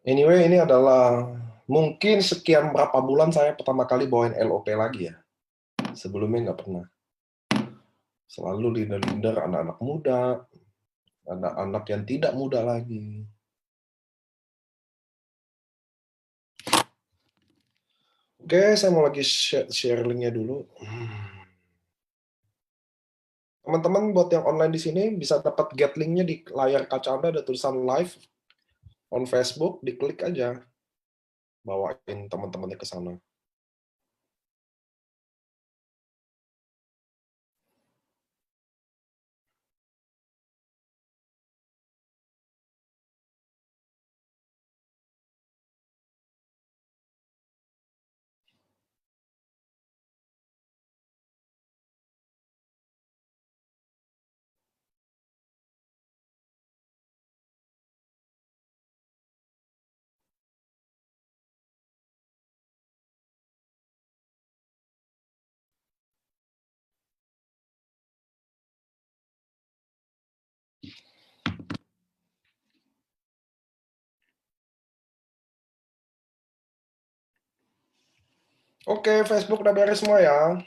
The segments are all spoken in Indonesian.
Anyway, ini adalah mungkin sekian berapa bulan saya pertama kali bawain LOP lagi ya. Sebelumnya nggak pernah. Selalu leader-leader anak-anak muda, anak-anak yang tidak muda lagi. Oke, saya mau lagi share linknya dulu. Teman-teman buat yang online di sini bisa dapat get linknya di layar kaca Anda, ada tulisan live on Facebook, diklik aja. Bawain teman-temannya ke sana. Oke, Facebook udah beres semua ya.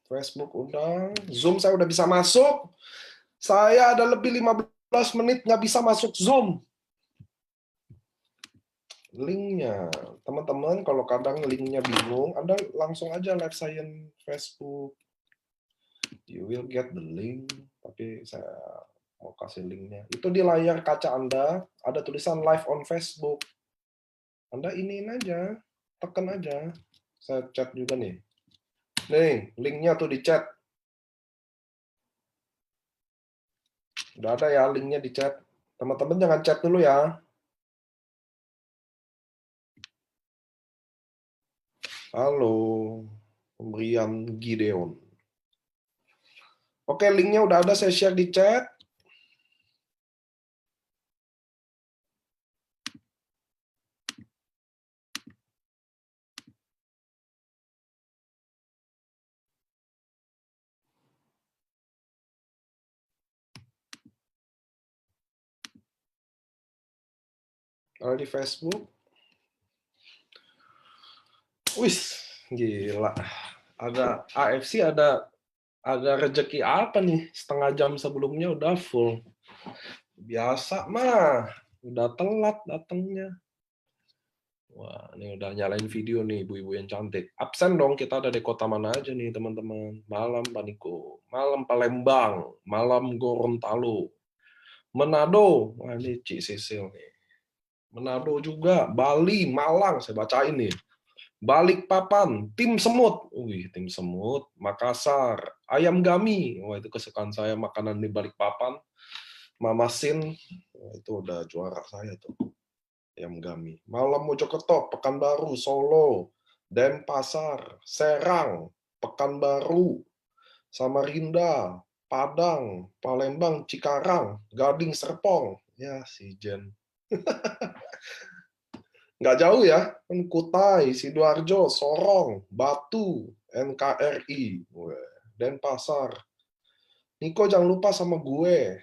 Facebook udah, Zoom saya udah bisa masuk. Saya ada lebih 15 menit nggak bisa masuk Zoom. Linknya, teman-teman kalau kadang linknya bingung, Anda langsung aja live science Facebook. You will get the link. Tapi saya mau kasih linknya. Itu di layar kaca Anda, ada tulisan live on Facebook. Anda iniin aja, tekan aja. Saya chat juga nih. Nih, linknya tuh di chat. Udah ada ya linknya di chat. Teman-teman jangan chat dulu ya. Halo, pemberian Gideon. Oke, linknya udah ada, saya share di chat. Kalau di Facebook. Wih, gila. Ada AFC, ada rezeki apa nih? Setengah jam sebelumnya udah full. Biasa mah, udah telat datangnya. Wah, ini udah nyalain video nih, ibu-ibu yang cantik. Absen dong, kita ada di kota mana aja nih, teman-teman. Malam Paniko, malam Palembang, malam Gorontalo, Manado. Wah, ini Cik Sisil nih. Manado juga, Bali, Malang, saya bacain nih. Balikpapan, tim semut. Wih, tim semut. Makassar, ayam gami. Wah, itu kesukaan saya, makanan di Balikpapan. Mamasin, wah, itu udah juara saya tuh. Ayam gami. Malam Mojokerto, Pekanbaru, Solo, Denpasar, Serang, Pekanbaru, Samarinda, Padang, Palembang, Cikarang, Gading, Serpong. Ya, si Jen. Nggak jauh ya, Kutai, Sidoarjo, Sorong, Batu, NKRI, Denpasar. Niko jangan lupa sama gue.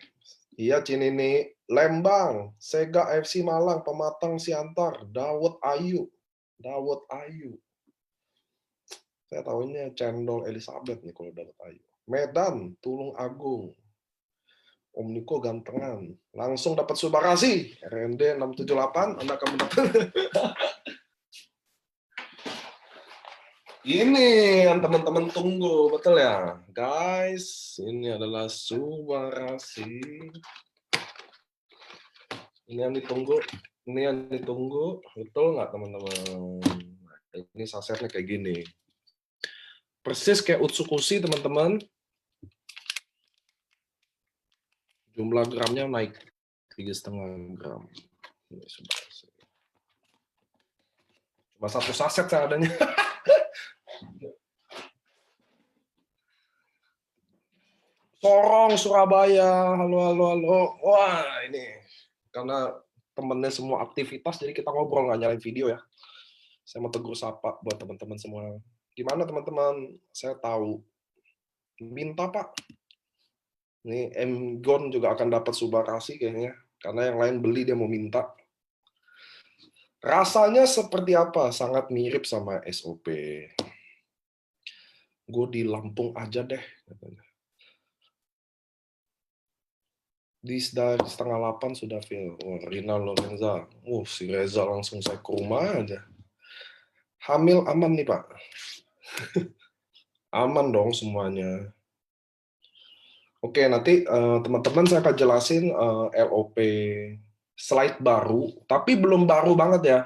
Iya, Cinini, Lembang, Sega FC Malang, Pematang Siantar, Dawud Ayu. Dawud Ayu. Saya tahunya Cendol Elizabeth nih kalau Dawud Ayu. Medan, Tulung Agung. Om Niko gantengan. Langsung dapat Subarasi. RND 678, Anda akan mendapat. Ini yang teman-teman tunggu, betul ya? Guys, ini adalah Subarasi. Ini yang ditunggu. Ini yang ditunggu. Betul nggak, teman-teman? Ini sasetnya kayak gini. Persis kayak Utsukushi, teman-teman. Jumlah gramnya naik 3,5 gram. Ini Subarasi. Cuma satu saset saya adanya. Sorong, Surabaya. Halo, halo, halo. Wah, ini karena temennya semua aktivitas, jadi kita ngobrol, nggak nyalain video ya. Saya mau tegur sapa buat teman-teman semua. Gimana teman-teman? Saya tahu. Minta Pak. Ini M. Gon juga akan dapat Subarasi kayaknya. Karena yang lain beli, dia mau minta. Rasanya seperti apa? Sangat mirip sama SOP. Gue di Lampung aja deh. Di setengah 8 sudah feel. Oh, Rina Lorenza. Si Reza langsung saya ke rumah aja. Hamil aman nih Pak. Aman dong semuanya. Oke, nanti teman-teman saya akan jelasin LOP slide baru, tapi belum baru banget ya.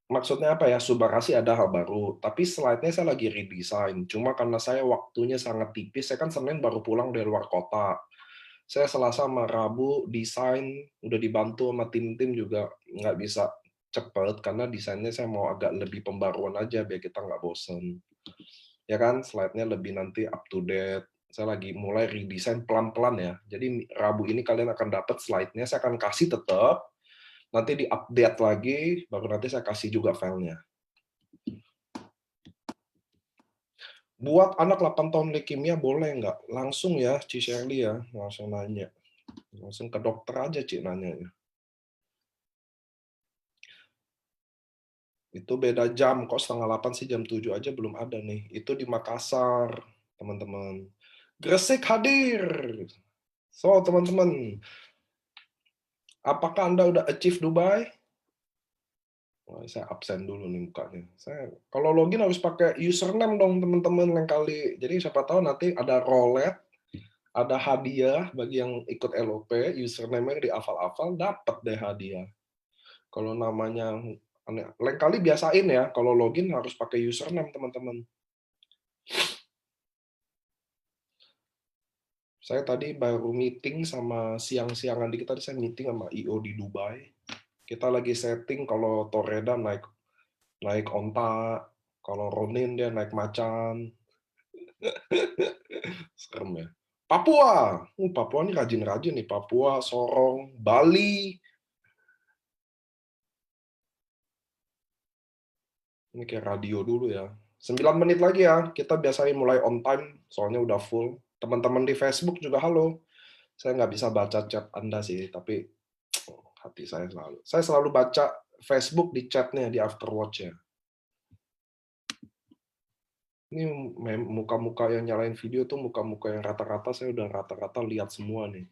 Maksudnya apa ya, Subarasi ada hal baru, tapi slide-nya saya lagi redesign. Cuma karena saya waktunya sangat tipis, saya kan Senin baru pulang dari luar kota. Saya Selasa sama Rabu desain, udah dibantu sama tim-tim juga nggak bisa cepet, karena desainnya saya mau agak lebih pembaruan aja, biar kita nggak bosen. Ya kan, slide-nya lebih nanti up to date. Saya lagi mulai redesign pelan-pelan ya. Jadi Rabu ini kalian akan dapat slide-nya, saya akan kasih tetap, nanti di-update lagi, baru nanti saya kasih juga filenya. Buat anak 8 tahun leukemia boleh nggak? Langsung ya, Ci Shirley ya, langsung nanya. Langsung ke dokter aja, Ci, nanyanya. Itu beda jam, kok setengah 8 sih, jam 7 aja belum ada nih. Itu di Makassar, teman-teman. Gresik hadir. So, teman-teman, apakah Anda udah achieve Dubai? Wah, saya absen dulu nih mukanya. Saya kalau login harus pakai username dong teman-teman yang kali. Jadi siapa tahu nanti ada roulette, ada hadiah bagi yang ikut LOP, username-nya dihafal-hafal, dapat deh hadiah. Kalau namanya aneh, lain kali biasain ya, kalau login harus pakai username teman-teman. Saya tadi baru meeting sama siang-siangan dikit tadi saya meeting sama IO di Dubai. Kita lagi setting kalau Torreda naik onta, kalau Ronin dia naik macan. Serem ya. Papua. Papua ini rajin-rajin nih. Papua, Sorong, Bali. Ini kayak radio dulu ya. 9 menit lagi ya. Kita biasanya mulai on time, soalnya udah full. Teman-teman di Facebook juga halo. Saya nggak bisa baca chat Anda sih, tapi hati saya selalu. Saya selalu baca Facebook di chatnya, di Afterwatch ya. Ini muka-muka yang nyalain video tuh muka-muka yang rata-rata saya udah rata-rata lihat semua nih.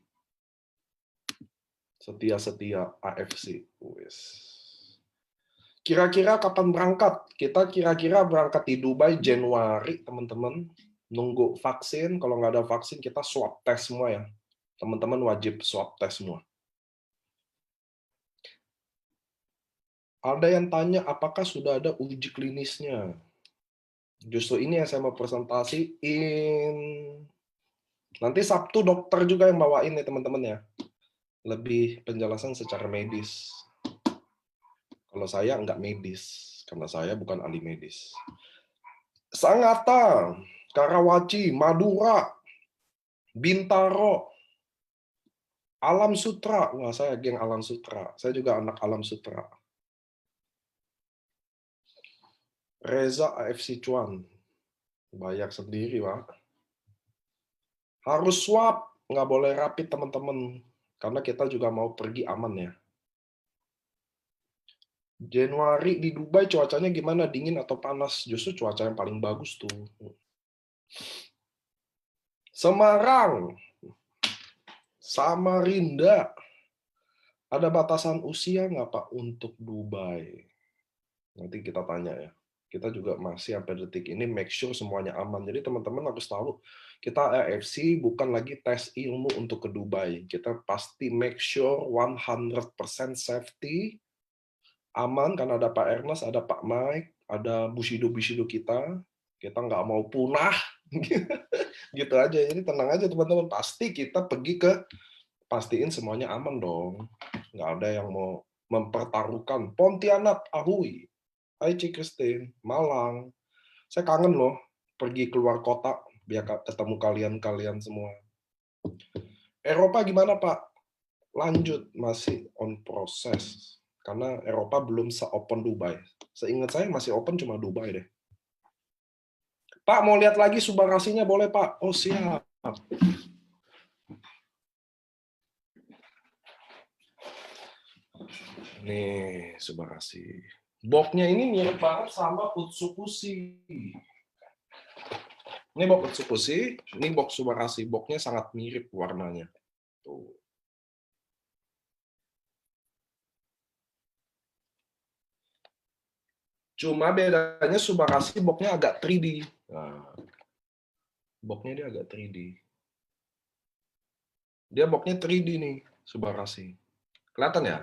Setia-setia AFC. Kira-kira kapan berangkat? Kita kira-kira berangkat di Dubai Januari, teman-teman. Nunggu vaksin, kalau nggak ada vaksin kita swab test semua ya. Teman-teman wajib swab test semua. Ada yang tanya apakah sudah ada uji klinisnya? Justru ini yang saya mau presentasiin. Nanti Sabtu dokter juga yang bawain ya teman-teman ya. Lebih penjelasan secara medis. Kalau saya nggak medis, karena saya bukan ahli medis. Sangatta, Karawaci, Madura, Bintaro, Alam Sutra. Wah, saya geng Alam Sutra. Saya juga anak Alam Sutra. Reza AFC Cuan. Bayar sendiri, Pak. Harus swab, nggak boleh rapid, teman-teman. Karena kita juga mau pergi aman ya. Januari di Dubai cuacanya gimana? Dingin atau panas? Justru cuaca yang paling bagus tuh. Semarang, Samarinda. Ada batasan usia nggak Pak untuk Dubai? Nanti kita tanya ya. Kita juga masih sampai detik ini make sure semuanya aman. Jadi teman-teman harus tahu, kita AFC bukan lagi tes ilmu untuk ke Dubai. Kita pasti make sure 100% safety, aman, karena ada Pak Ernest, ada Pak Mike, ada Bushido-Bushido kita. Kita nggak mau punah. Gitu aja. Jadi tenang aja teman-teman. Pasti kita pergi ke, pastiin semuanya aman dong. Nggak ada yang mau mempertaruhkan. Pontianak, Ahui. Hai Cik Christine, Malang. Saya kangen loh pergi keluar kota biar ketemu kalian-kalian semua. Eropa gimana Pak? Lanjut, masih on proses. Karena Eropa belum se-open Dubai. Seingat saya masih open cuma Dubai deh. Pak, mau lihat lagi subarasinya boleh Pak? Oh siap. Nih, Subarashi. Boxnya ini mirip banget sama Utsukushi. Ini box Utsukushi, ini box Subarashi. Boxnya sangat mirip warnanya. Tuh. Cuma bedanya Subarashi boxnya agak 3D. Nah, boxnya dia agak 3D. Dia boxnya 3D nih, Subarashi. Kelihatan ya?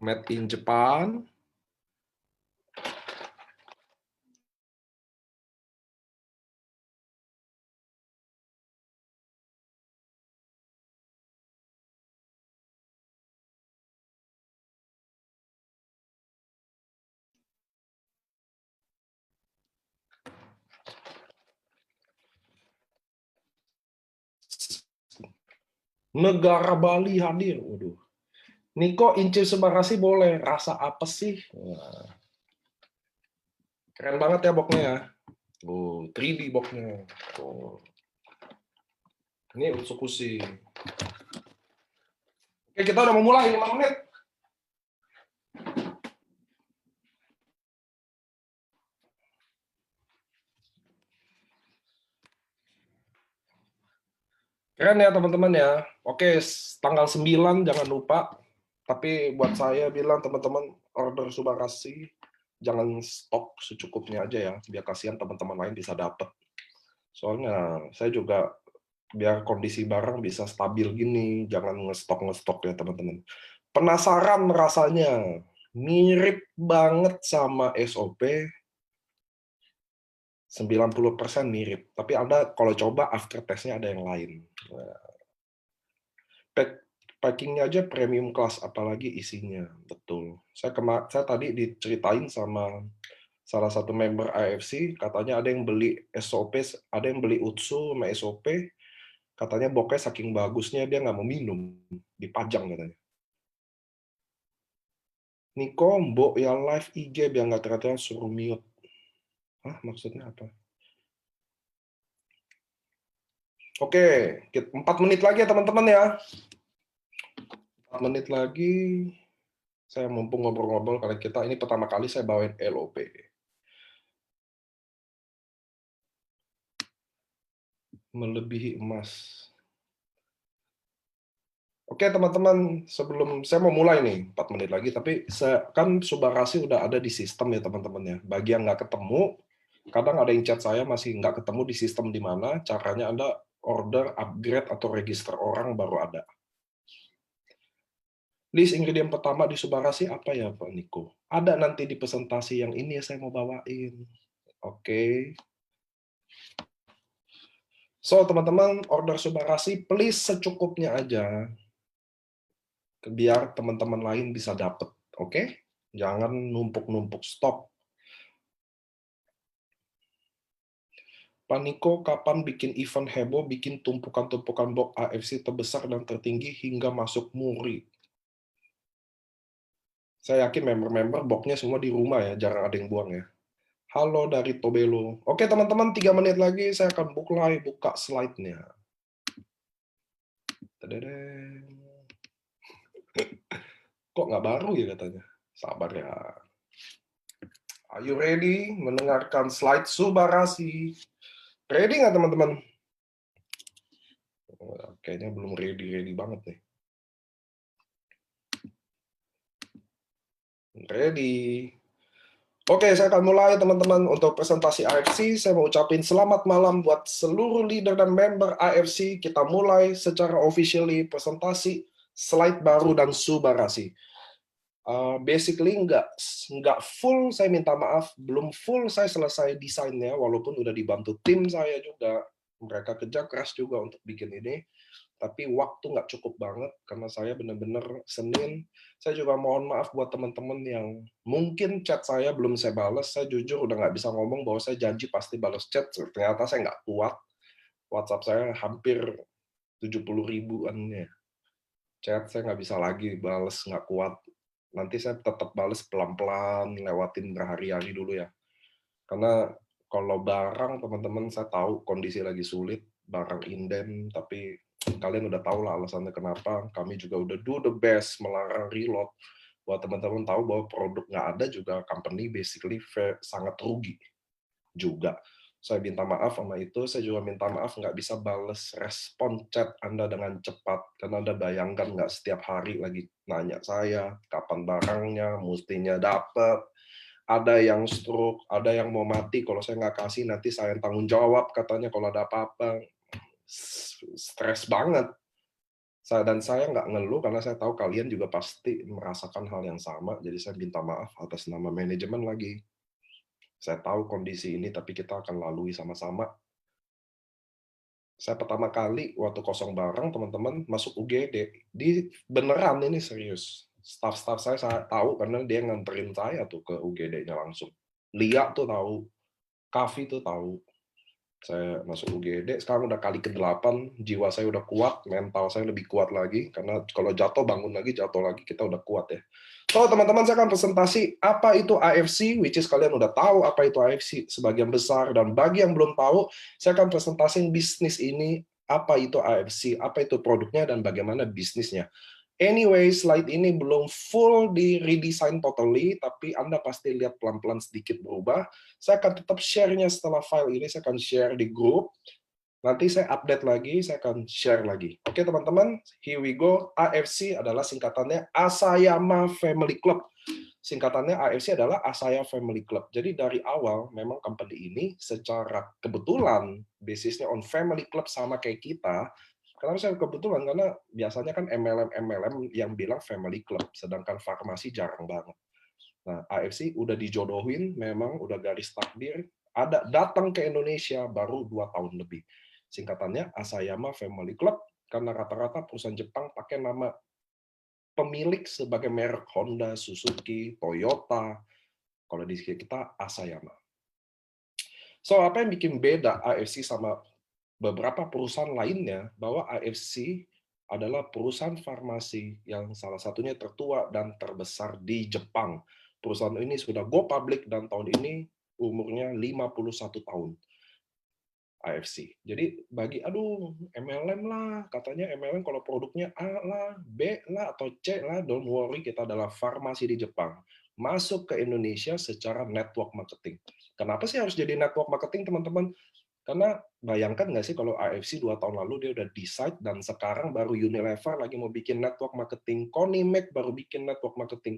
Made in Japan. Negara Bali hadir. Waduh. Niko Inci Subarashi boleh. Rasa apa sih? Wah. Keren banget ya boxnya ya. Oh, 3D boxnya. Oh. Ini Utsukushi. Oke, kita udah mau mulai 5 menit. Keren ya teman-teman ya. Oke, tanggal 9 jangan lupa. Tapi buat saya bilang teman-teman order Subarashi jangan stok secukupnya aja ya. Biar kasihan teman-teman lain bisa dapat. Soalnya saya juga biar kondisi barang bisa stabil gini, jangan ngestok ya teman-teman. Penasaran rasanya, mirip banget sama SOP, 90% mirip. Tapi Anda kalau coba after test-nya ada yang lain. Packingnya aja premium class, apalagi isinya. Betul. Saya tadi diceritain sama salah satu member AFC, katanya ada yang beli SOP, ada yang beli Utsu sama SOP, katanya bokeh saking bagusnya dia nggak mau minum, dipajang katanya. Niko, mbok ya live IG biar nggak ternyata suruh mute. Hah, maksudnya apa? Oke, 4 menit lagi ya teman-teman ya. 4 menit lagi. Saya mumpung ngobrol-ngobrol kali kita, ini pertama kali saya bawain LOP. Melebihi emas. Oke teman-teman, sebelum saya mau mulai nih, 4 menit lagi, tapi kan Subarashi udah ada di sistem ya teman-teman ya. Bagi yang nggak ketemu, kadang ada yang chat saya masih nggak ketemu di sistem di mana, caranya Anda order, upgrade, atau register orang baru ada. List ingredient pertama di Subarashi apa ya Pak Niko? Ada nanti di presentasi yang ini saya mau bawain. Oke. So teman-teman, order Subarashi please secukupnya aja. Biar teman-teman lain bisa dapat, oke? Jangan numpuk-numpuk stok. Pak Niko, kapan bikin event heboh, bikin tumpukan-tumpukan box AFC terbesar dan tertinggi hingga masuk muri? Saya yakin member-member boxnya semua di rumah ya, jarang ada yang buang ya. Halo dari Tobelo. Oke teman-teman, 3 menit lagi saya akan buka slide-nya. Kok nggak baru ya katanya? Sabar ya. Are you ready mendengarkan slide Subarashi? Ready nggak teman-teman? Kayaknya belum ready banget nih. Ready. Oke, saya akan mulai teman-teman untuk presentasi AFC. Saya mau ucapin selamat malam buat seluruh leader dan member AFC. Kita mulai secara officially presentasi slide baru dan Subarashi. Basically nggak full, saya minta maaf, belum full saya selesai desainnya, walaupun udah dibantu tim saya juga. Mereka kerja keras juga untuk bikin ini. Tapi waktu nggak cukup banget karena saya benar-benar Senin. Saya juga mohon maaf buat teman-teman yang mungkin chat saya belum saya balas. Saya jujur udah nggak bisa ngomong bahwa saya janji pasti balas chat. Ternyata saya nggak kuat. WhatsApp saya hampir 70 ribuan ya. Chat saya nggak bisa lagi balas, nggak kuat. Nanti saya tetap balas pelan-pelan, lewatin berhari-hari dulu ya. Karena kalau barang teman-teman saya tahu kondisi lagi sulit, barang inden, tapi Kalian udah tahu lah alasannya kenapa. Kami juga udah do the best melarang reload. Buat teman-teman tahu bahwa produk nggak ada juga company basically sangat rugi juga. Saya minta maaf sama itu, saya juga minta maaf nggak bisa bales respon chat Anda dengan cepat, karena Anda bayangkan nggak setiap hari lagi nanya saya, kapan barangnya, mestinya dapat, ada yang stroke, ada yang mau mati, kalau saya nggak kasih nanti saya yang tanggung jawab katanya kalau ada apa-apa. Stres banget. Dan saya nggak ngeluh karena saya tahu kalian juga pasti merasakan hal yang sama, jadi saya minta maaf atas nama manajemen lagi. Saya tahu kondisi ini, tapi kita akan lalui sama-sama. Saya pertama kali waktu kosong barang, teman-teman, masuk UGD. Beneran ini serius. Staff-staff saya tahu karena dia nganterin saya tuh ke UGD-nya langsung. Lia tuh tahu, Kavi tuh tahu. Saya masuk UGD, sekarang udah kali ke-8, jiwa saya udah kuat, mental saya lebih kuat lagi, karena kalau jatuh bangun lagi, jatuh lagi, kita udah kuat ya. So, teman-teman, saya akan presentasi apa itu AFC, which is kalian udah tahu apa itu AFC sebagian besar, dan bagi yang belum tahu, saya akan presentasiin bisnis ini, apa itu AFC, apa itu produknya, dan bagaimana bisnisnya. Anyway, slide ini belum full di redesign totally, tapi Anda pasti lihat pelan-pelan sedikit berubah. Saya akan tetap share-nya setelah file ini, saya akan share di grup. Nanti saya update lagi, saya akan share lagi. Oke teman-teman, here we go. AFC adalah singkatannya Asayama Family Club. Singkatannya AFC adalah Asaya Family Club. Jadi dari awal memang company ini secara kebetulan basisnya on family club sama kayak kita. Kenapa saya kebetulan? Karena biasanya kan MLM yang bilang family club, sedangkan farmasi jarang banget. Nah, AFC udah dijodohin, memang udah garis takdir, ada datang ke Indonesia baru 2 tahun lebih. Singkatannya Asayama Family Club, karena rata-rata perusahaan Jepang pakai nama pemilik sebagai merek Honda, Suzuki, Toyota. Kalau di kita Asayama. So, apa yang bikin beda AFC sama beberapa perusahaan lainnya, bahwa AFC adalah perusahaan farmasi yang salah satunya tertua dan terbesar di Jepang. Perusahaan ini sudah go public dan tahun ini umurnya 51 tahun. AFC. Jadi bagi MLM lah, katanya MLM kalau produknya A lah, B lah atau C lah, don't worry, kita adalah farmasi di Jepang. Masuk ke Indonesia secara network marketing. Kenapa sih harus jadi network marketing, teman-teman? Karena bayangkan nggak sih kalau AFC 2 tahun lalu dia udah decide dan sekarang baru Unilever lagi mau bikin network marketing, Konimek baru bikin network marketing.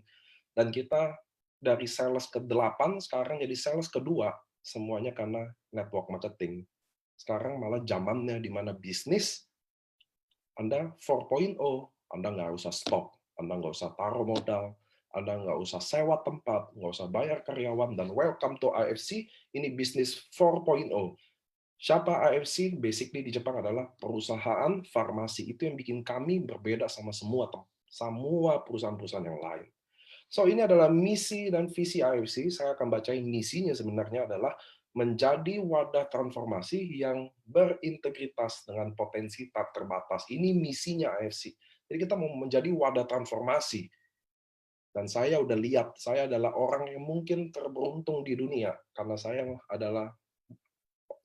Dan kita dari sales ke-8 sekarang jadi sales kedua, semuanya karena network marketing. Sekarang malah zamannya di mana bisnis Anda 4.0, Anda nggak usah stok, Anda nggak usah taruh modal, Anda nggak usah sewa tempat, nggak usah bayar karyawan, dan welcome to AFC, ini bisnis 4.0. Siapa AFC? Basically di Jepang adalah perusahaan farmasi. Itu yang bikin kami berbeda sama semua perusahaan-perusahaan yang lain. So, ini adalah misi dan visi AFC. Saya akan bacain misinya sebenarnya adalah menjadi wadah transformasi yang berintegritas dengan potensi tak terbatas. Ini misinya AFC. Jadi kita mau menjadi wadah transformasi. Dan saya udah lihat, saya adalah orang yang mungkin terberuntung di dunia, karena saya adalah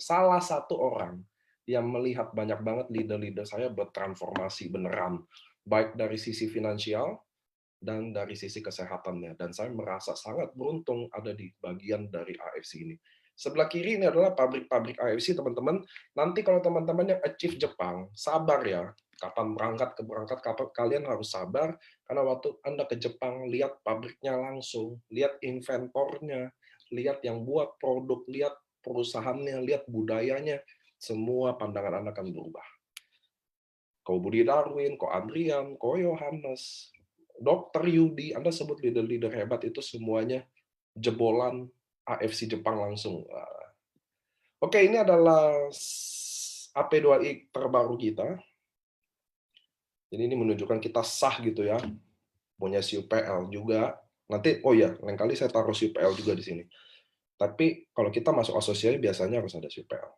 salah satu orang yang melihat banyak banget leader-leader saya bertransformasi beneran. Baik dari sisi finansial, dan dari sisi kesehatannya. Dan saya merasa sangat beruntung ada di bagian dari AFC ini. Sebelah kiri ini adalah pabrik-pabrik AFC, teman-teman. Nanti kalau teman-teman yang achieve Jepang, sabar ya. Kapan berangkat, kalian harus sabar. Karena waktu Anda ke Jepang, lihat pabriknya langsung, lihat inventornya, lihat yang buat produk, lihat perusahaannya, lihat budayanya, semua pandangan Anda akan berubah. Kau Budi Darwin, kau Adrian, kau Yohanes, Dr. Yudi, Anda sebut leader-leader hebat itu semuanya jebolan AFC Jepang langsung. Oke, ini adalah AP2I terbaru kita. Jadi ini menunjukkan kita sah gitu ya. Punya CUPL juga. Nanti, oh ya, lain kali saya taruh CUPL juga di sini. Tapi kalau kita masuk asosiasi biasanya harus ada CUPL.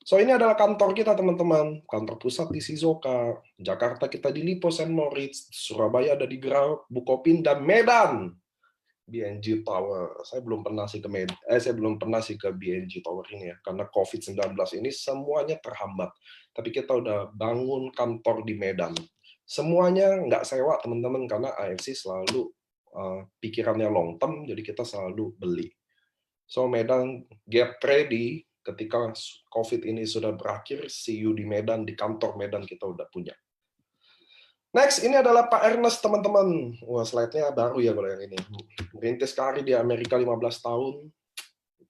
So, ini adalah kantor kita, teman-teman. Kantor pusat di Shizuoka. Jakarta kita di Lipo St. Moritz. Surabaya ada di Gerau, Bukopin, dan Medan. BNG Tower. Saya belum pernah sih ke BNG Tower ini ya, karena COVID-19 ini semuanya terhambat. Tapi kita udah bangun kantor di Medan. Semuanya nggak sewa teman-teman, karena AFC selalu pikirannya long term, jadi kita selalu beli. So Medan, get ready, ketika COVID ini sudah berakhir, see you di Medan, di kantor Medan kita udah punya. Next, ini adalah Pak Ernest, teman-teman. Wah, slide-nya baru ya kalau yang ini. Merintis karir di Amerika 15 tahun.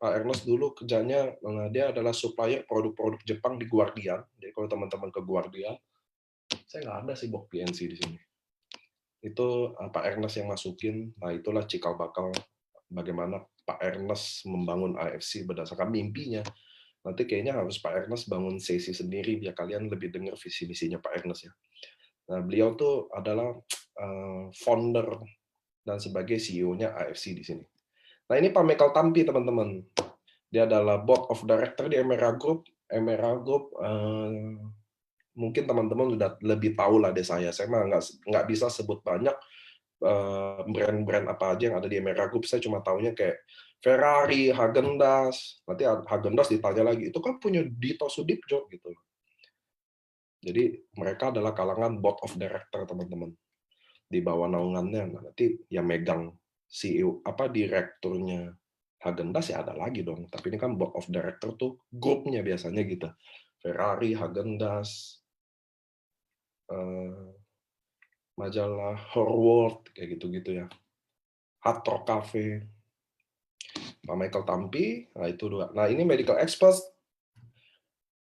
Pak Ernest dulu kerjanya, dia adalah supplier produk-produk Jepang di Guardian. Jadi kalau teman-teman ke Guardian, saya nggak ada sih box PNC di sini. Itu Pak Ernest yang masukin. Nah, itulah cikal bakal bagaimana Pak Ernest membangun AFC berdasarkan mimpinya. Nanti kayaknya harus Pak Ernest bangun sesi sendiri biar kalian lebih dengar visi misinya Pak Ernest ya. Nah, beliau tuh adalah founder dan sebagai CEO-nya AFC di sini. Nah, ini Pak Michael Tampi, teman-teman. Dia adalah board of director di Emera Group. Emera Group, mungkin teman-teman sudah lebih tahu lah dari saya. Saya mah nggak bisa sebut banyak brand-brand apa aja yang ada di Emera Group. Saya cuma tahunya kayak Ferrari, Häagen-Dazs. Nanti Häagen-Dazs ditanya lagi, itu kan punya Dito Sudipjo gitu. Jadi mereka adalah kalangan board of director, teman-teman. Di bawah naungannya nanti yang megang CEO direkturnya Häagen-Dazs ya ada lagi dong. Tapi ini kan board of director tuh grupnya biasanya gitu. Ferrari, Häagen-Dazs, majalah Horworld kayak gitu-gitu ya. Hard Rock Cafe. Pak Michael Tampi, nah itu dua. Nah, ini medical expert.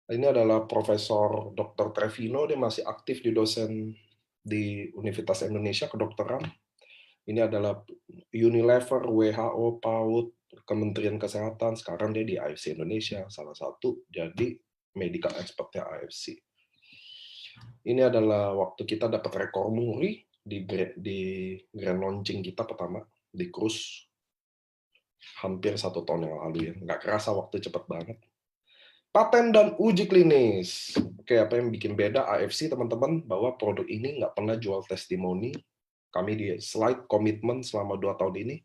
Ini adalah Profesor Dr. Trevino, dia masih aktif di dosen di Universitas Indonesia kedokteran. Ini adalah Unilever, WHO, PAUD, Kementerian Kesehatan. Sekarang dia di AFC Indonesia, salah satu jadi medical expertnya AFC. Ini adalah waktu kita dapat rekor muri di grand launching kita pertama di cruise hampir 1 tahun yang lalu ya. Nggak kerasa waktu cepat banget. Paten dan uji klinis. Oke, apa yang bikin beda AFC, teman-teman, bahwa produk ini nggak pernah jual testimoni. Kami di slide komitmen selama 2 tahun ini,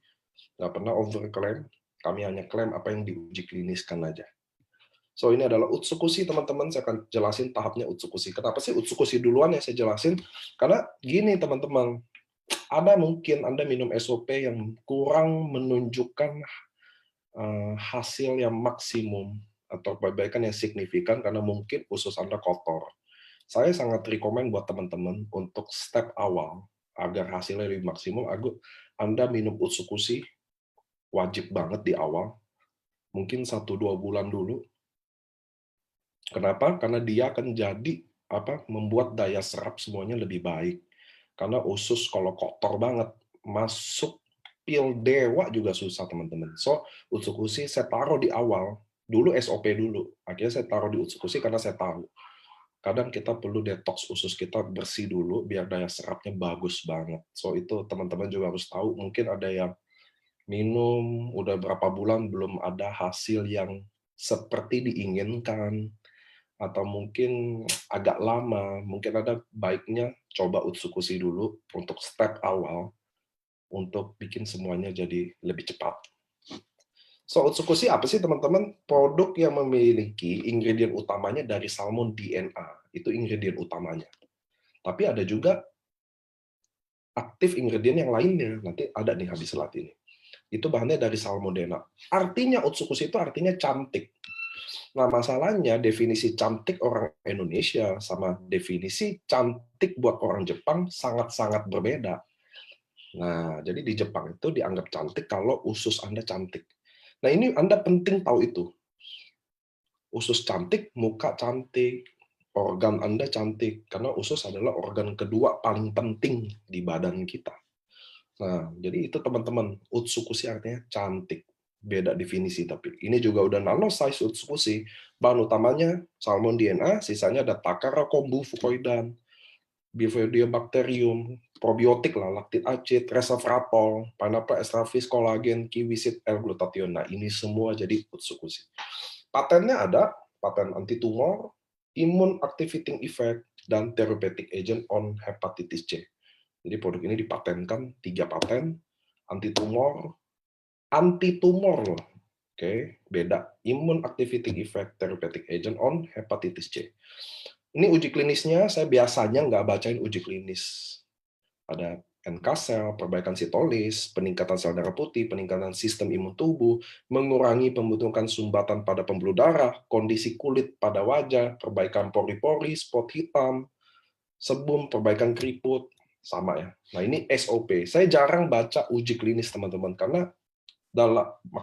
nggak pernah overclaim. Kami hanya klaim apa yang diuji kliniskan aja. So, ini adalah Utsukushi, teman-teman. Saya akan jelasin tahapnya Utsukushi. Kenapa sih Utsukushi duluan yang saya jelasin? Karena gini, teman-teman. Ada mungkin Anda minum SOP yang kurang menunjukkan hasil yang maksimum atau perbaikan yang signifikan karena mungkin usus Anda kotor. Saya sangat rekomen buat teman-teman untuk step awal agar hasilnya lebih maksimum, agar Anda minum Utsukushi wajib banget di awal, mungkin 1-2 bulan dulu. Kenapa? Karena dia akan jadi membuat daya serap semuanya lebih baik. Karena usus kalau kotor banget, masuk pil dewa juga susah, teman-teman. So, Utsukushi saya taruh di awal, dulu SOP dulu. Akhirnya saya taruh di Utsukushi karena saya tahu. Kadang kita perlu detox usus kita bersih dulu, biar daya serapnya bagus banget. So, itu teman-teman juga harus tahu. Mungkin ada yang minum, udah berapa bulan belum ada hasil yang seperti diinginkan, atau mungkin agak lama, mungkin ada baiknya coba Utsukushi dulu untuk step awal, untuk bikin semuanya jadi lebih cepat. So, Utsukushi apa sih, teman-teman? Produk yang memiliki ingredient utamanya dari salmon DNA. Itu ingredient utamanya. Tapi ada juga aktif ingredient yang lainnya. Nanti ada nih habis slide ini. Itu bahannya dari salmon DNA. Artinya Utsukushi itu artinya cantik. Nah, masalahnya definisi cantik orang Indonesia sama definisi cantik buat orang Jepang sangat-sangat berbeda. Nah, jadi di Jepang itu dianggap cantik kalau usus Anda cantik. Nah, ini Anda penting tahu itu. Usus cantik, muka cantik, organ Anda cantik. Karena usus adalah organ kedua paling penting di badan kita. Nah, jadi itu teman-teman, Utsukushi artinya cantik. Beda definisi, tapi ini juga udah nano size Utsukushi. Bahan utamanya salmon DNA, sisanya ada Takara kombu fukoidan, Bifidobacterium, probiotik lah, lactic acid, resveratrol, pineapple extravis, kolagen, kiwi seed, L-glutathione. Nah, ini semua jadi Utsukushi. Patennya ada, paten anti tumor, immune activating effect, dan therapeutic agent on hepatitis C. Jadi produk ini dipatenkan 3 paten, antitumor loh. Oke, beda. Immune activating effect therapeutic agent on hepatitis C. Ini uji klinisnya, saya biasanya nggak bacain uji klinis. Ada NK sel, perbaikan sitolis, peningkatan sel darah putih, peningkatan sistem imun tubuh, mengurangi pembentukan sumbatan pada pembuluh darah, kondisi kulit pada wajah, perbaikan pori-pori, spot hitam, sebum, perbaikan keriput, sama ya. Nah ini SOP. Saya jarang baca uji klinis teman-teman karena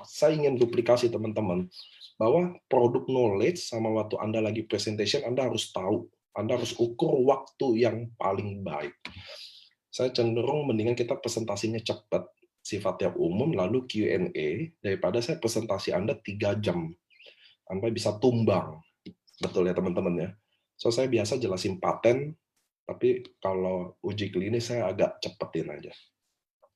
saya ingin duplikasi teman-teman bahwa produk knowledge sama waktu Anda lagi presentation Anda harus tahu, Anda harus ukur waktu yang paling baik. Saya cenderung mendingan kita presentasinya cepat, sifatnya umum, lalu Q&A, daripada saya presentasi Anda 3 jam. Anda bisa tumbang. Betul ya teman-teman ya. So saya biasa jelasin paten, tapi kalau uji klinis saya agak cepetin aja.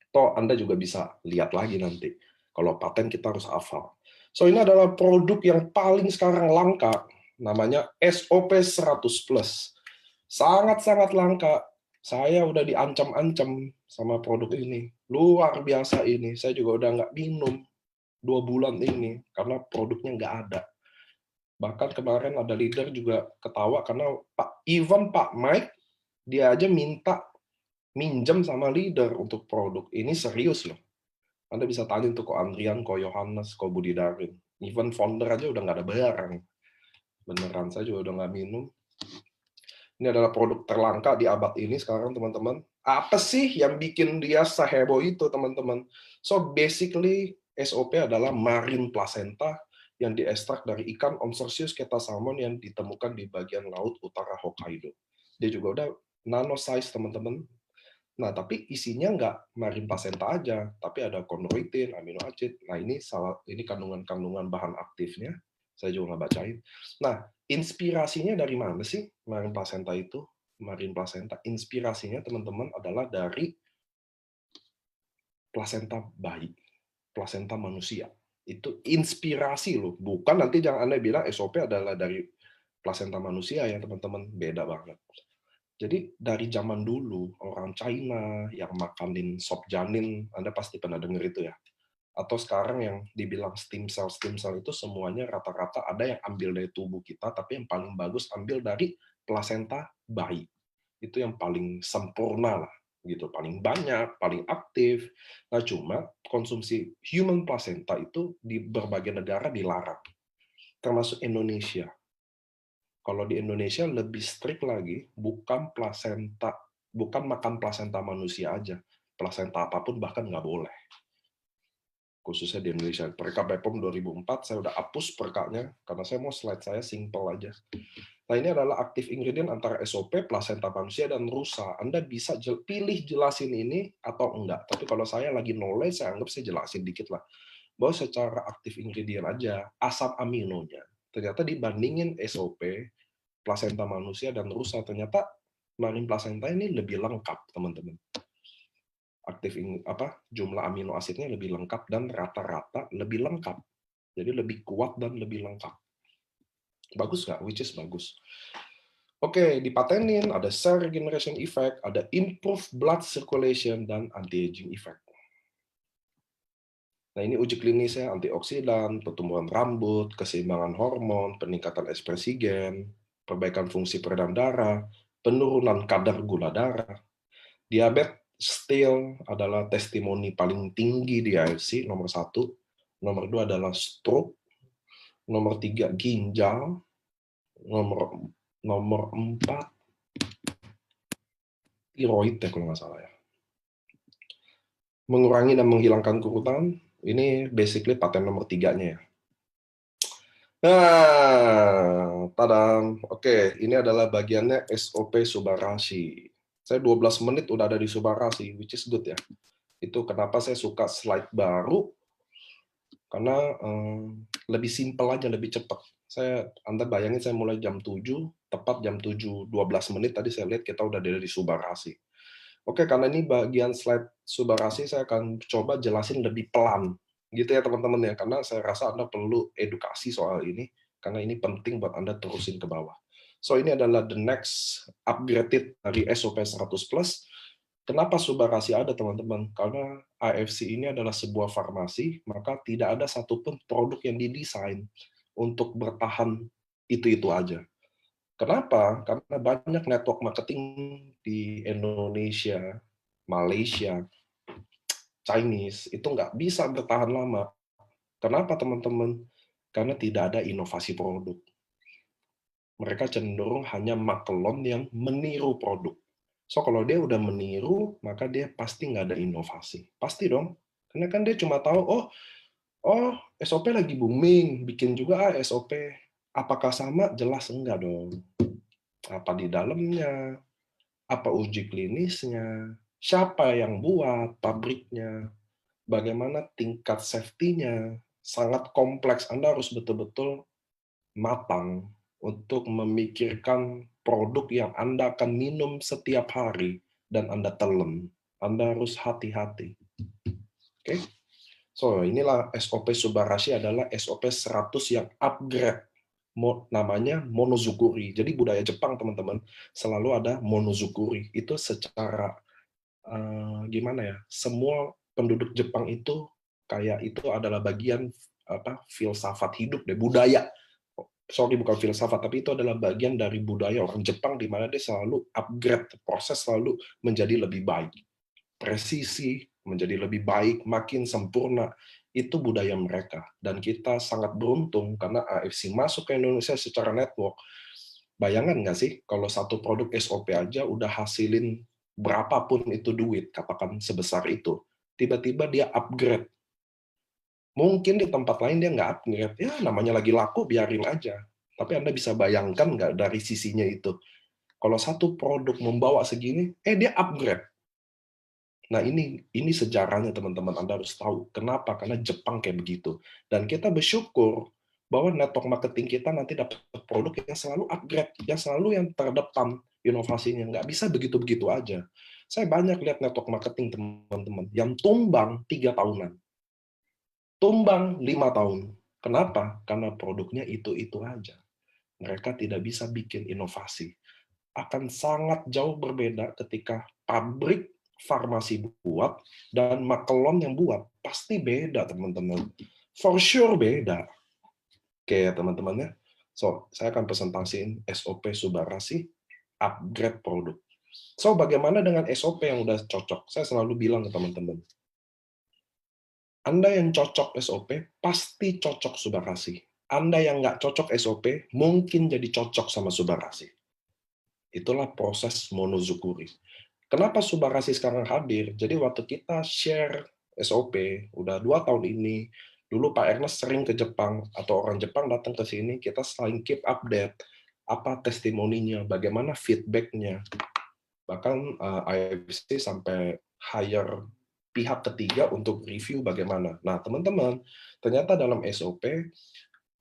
Toh Anda juga bisa lihat lagi nanti. Kalau paten kita harus hafal. So ini adalah produk yang paling sekarang langka, namanya SOP 100+. Sangat-sangat langka. Saya udah diancam-ancam sama produk ini. Luar biasa ini. Saya juga udah nggak minum 2 bulan ini karena produknya nggak ada. Bahkan kemarin ada leader juga ketawa karena Pak Mike, dia aja minta minjem sama leader untuk produk. Ini serius loh. Anda bisa tanya tuh kok Andrian, kok Yohanes, kok Budi Darin. Even founder aja udah nggak ada barang. Beneran, saya juga udah nggak minum. Ini adalah produk terlangka di abad ini sekarang, teman-teman. Apa sih yang bikin dia seheboh itu, teman-teman? So, basically, SOP adalah marine placenta yang diekstrak dari ikan Onsorsius ketasalmon yang ditemukan di bagian laut utara Hokkaido. Dia juga udah nano size, teman-teman. Nah, tapi isinya nggak marine placenta aja, tapi ada chondroitin, amino acid. Nah, ini kandungan-kandungan bahan aktifnya. Saya juga nggak bacain. Nah, inspirasinya dari mana sih marine placenta itu? Marine placenta, inspirasinya teman-teman adalah dari plasenta bayi, plasenta manusia. Itu inspirasi loh. Bukan nanti jangan Anda bilang SOP adalah dari plasenta manusia ya teman-teman. Beda banget. Jadi dari zaman dulu, orang China yang makanin sop janin, Anda pasti pernah dengar itu ya. Atau sekarang yang dibilang stem cell itu semuanya rata-rata ada yang ambil dari tubuh kita, tapi yang paling bagus ambil dari plasenta bayi. Itu yang paling sempurna lah, gitu, paling banyak, paling aktif. Nah cuma konsumsi human placenta itu di berbagai negara dilarang, termasuk Indonesia. Kalau di Indonesia lebih strict lagi, bukan makan plasenta manusia aja, plasenta apapun bahkan nggak boleh. Khususnya di Indonesia. Perka BPOM 2004 saya udah hapus perkanya karena saya mau slide saya simple aja. Nah ini adalah aktif ingredient antara SOP, plasenta manusia, dan rusa. Anda bisa pilih jelasin ini atau enggak. Tapi kalau saya lagi knowledge, saya anggap saya jelasin dikit lah. Bahwa secara aktif ingredient aja, asam aminonya, ternyata dibandingin SOP, plasenta manusia, dan rusa, ternyata marine placenta ini lebih lengkap, teman-teman. Jumlah amino asidnya lebih lengkap dan rata-rata lebih lengkap. Jadi lebih kuat dan lebih lengkap. Bagus nggak? Which is bagus. Oke, dipatenin, ada cell regeneration effect, ada improved blood circulation, dan anti-aging effect. Nah, ini uji klinisnya, antioksidan, pertumbuhan rambut, keseimbangan hormon, peningkatan ekspresi gen, perbaikan fungsi peredam darah, penurunan kadar gula darah. Diabetes still adalah testimoni paling tinggi di AFC, nomor 1. Nomor 2 adalah stroke. Nomor 3 ginjal. Nomor 4 tiroid ya kalau nggak salah ya. Mengurangi dan menghilangkan kurutan, ini basically paten nomor 3-nya ya. Nah, tadam. Oke, ini adalah bagiannya SOP Subarashi. Saya 12 menit udah ada di Subarashi, which is good ya. Itu kenapa saya suka slide baru, karena lebih simpel aja, lebih cepat. Anda bayangin saya mulai jam 7, tepat jam 7.12 menit tadi saya lihat kita udah ada di Subarashi. Oke, karena ini bagian slide Subarashi, saya akan coba jelasin lebih pelan. Gitu ya teman-teman ya, karena saya rasa Anda perlu edukasi soal ini, karena ini penting buat Anda terusin ke bawah. So, ini adalah the next upgraded dari SOP 100+. Kenapa Subarashi ada, teman-teman? Karena AFC ini adalah sebuah farmasi, maka tidak ada satupun produk yang didesain untuk bertahan itu-itu aja. Kenapa? Karena banyak network marketing di Indonesia, Malaysia, Chinese, itu nggak bisa bertahan lama. Kenapa, teman-teman? Karena tidak ada inovasi produk. Mereka cenderung hanya makelon yang meniru produk. So, kalau dia udah meniru, maka dia pasti nggak ada inovasi. Pasti dong. Karena kan dia cuma tahu, oh, SOP lagi booming, bikin juga SOP. Apakah sama? Jelas enggak dong. Apa di dalamnya? Apa uji klinisnya? Siapa yang buat pabriknya? Bagaimana tingkat safety-nya? Sangat kompleks. Anda harus betul-betul matang untuk memikirkan produk yang Anda akan minum setiap hari dan Anda telan. Anda harus hati-hati. Oke? So, inilah SOP Subarashi adalah SOP 100 yang upgrade. Namanya monozukuri. Jadi budaya Jepang, teman-teman, selalu ada monozukuri. Itu secara gimana ya? Semua penduduk Jepang itu kayak itu adalah bagian filsafat hidup deh, budaya. Sorry, bukan filsafat, tapi itu adalah bagian dari budaya orang Jepang di mana dia selalu upgrade, proses selalu menjadi lebih baik. Presisi menjadi lebih baik, makin sempurna. Itu budaya mereka. Dan kita sangat beruntung karena AFC masuk ke Indonesia secara network. Bayangan nggak sih, kalau satu produk SOP aja udah hasilin berapapun itu duit, katakan sebesar itu. Tiba-tiba dia upgrade. Mungkin di tempat lain dia nggak upgrade. Ya, namanya lagi laku, biarin aja. Tapi Anda bisa bayangkan nggak dari sisinya itu? Kalau satu produk membawa segini, dia upgrade. Nah, ini sejarahnya, teman-teman. Anda harus tahu. Kenapa? Karena Jepang kayak begitu. Dan kita bersyukur bahwa network marketing kita nanti dapat produk yang selalu upgrade, yang selalu yang terdepan inovasinya. Nggak bisa begitu-begitu aja. Saya banyak lihat network marketing, teman-teman, yang tumbang 3 tahunan. Tumbang 5 tahun. Kenapa? Karena produknya itu-itu aja. Mereka tidak bisa bikin inovasi. Akan sangat jauh berbeda ketika pabrik farmasi buat dan makelon yang buat. Pasti beda, teman-teman. For sure beda. Oke, teman-temannya. So, saya akan presentasiin SOP Subarashi, upgrade produk. So, bagaimana dengan SOP yang udah cocok? Saya selalu bilang ke teman-teman, Anda yang cocok SOP, pasti cocok Subarashi. Anda yang nggak cocok SOP, mungkin jadi cocok sama Subarashi. Itulah proses monozukuri. Kenapa Subarashi sekarang hadir? Jadi waktu kita share SOP, udah 2 tahun ini, dulu Pak Ernest sering ke Jepang, atau orang Jepang datang ke sini, kita saling keep update, apa testimoninya, bagaimana feedback-nya. Bahkan IFC sampai hire pihak ketiga untuk review bagaimana. Nah, teman-teman, ternyata dalam SOP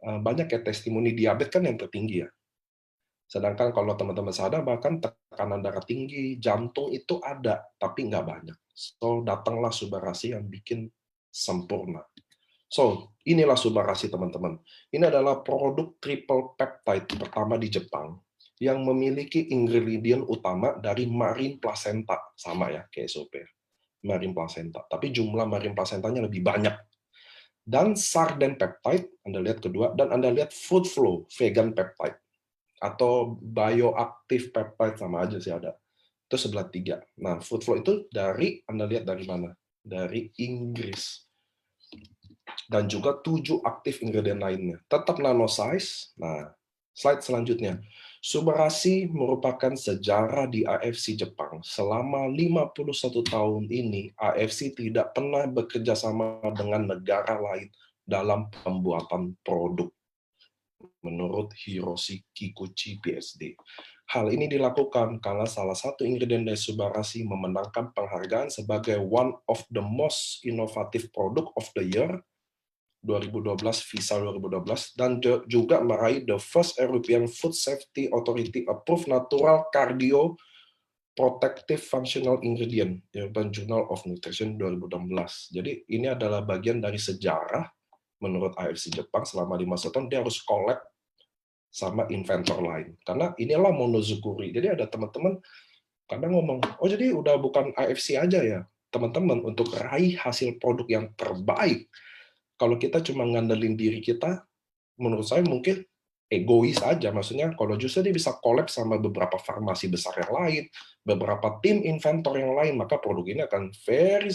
banyak ya testimoni diabetes kan yang tertinggi ya. Sedangkan kalau teman-teman sadar, bahkan tekanan darah tinggi, jantung itu ada, tapi nggak banyak. So, datanglah Subarashi yang bikin sempurna. So, inilah Subarashi, teman-teman. Ini adalah produk triple peptide pertama di Jepang yang memiliki ingredient utama dari marine placenta. Sama ya, kayak SOP. Marine placenta. Tapi jumlah marine placentanya lebih banyak. Dan sarden peptide, Anda lihat kedua, dan Anda lihat food flow, vegan peptide. Atau bioaktif peptide, sama aja sih ada. Itu sebelah 3. Nah, food flow itu dari, Anda lihat dari mana? Dari Inggris. Dan juga 7 aktif ingredient lainnya. Tetap nano size. Nah, slide selanjutnya. Subarashi merupakan sejarah di AFC Jepang. Selama 51 tahun ini, AFC tidak pernah bekerja sama dengan negara lain dalam pembuatan produk, menurut Hiroshi Kikuchi, PSD. Hal ini dilakukan karena salah satu ingredient dari Subarashi memenangkan penghargaan sebagai one of the most innovative product of the year 2012, Visa 2012, dan juga meraih the first European Food Safety Authority approved natural cardio protective functional ingredient, European Journal of Nutrition 2016. Jadi ini adalah bagian dari sejarah menurut AFC Jepang. Selama 5 tahun dia harus collab sama inventor lain. Karena inilah monozukuri. Jadi ada teman-teman Kadang ngomong, oh jadi udah bukan AFC aja ya, teman-teman, untuk raih hasil produk yang terbaik. Kalau kita cuma ngandelin diri kita, menurut saya mungkin egois aja. Maksudnya kalau justru dia bisa collab sama beberapa farmasi besar yang lain, beberapa tim inventor yang lain, maka produk ini akan very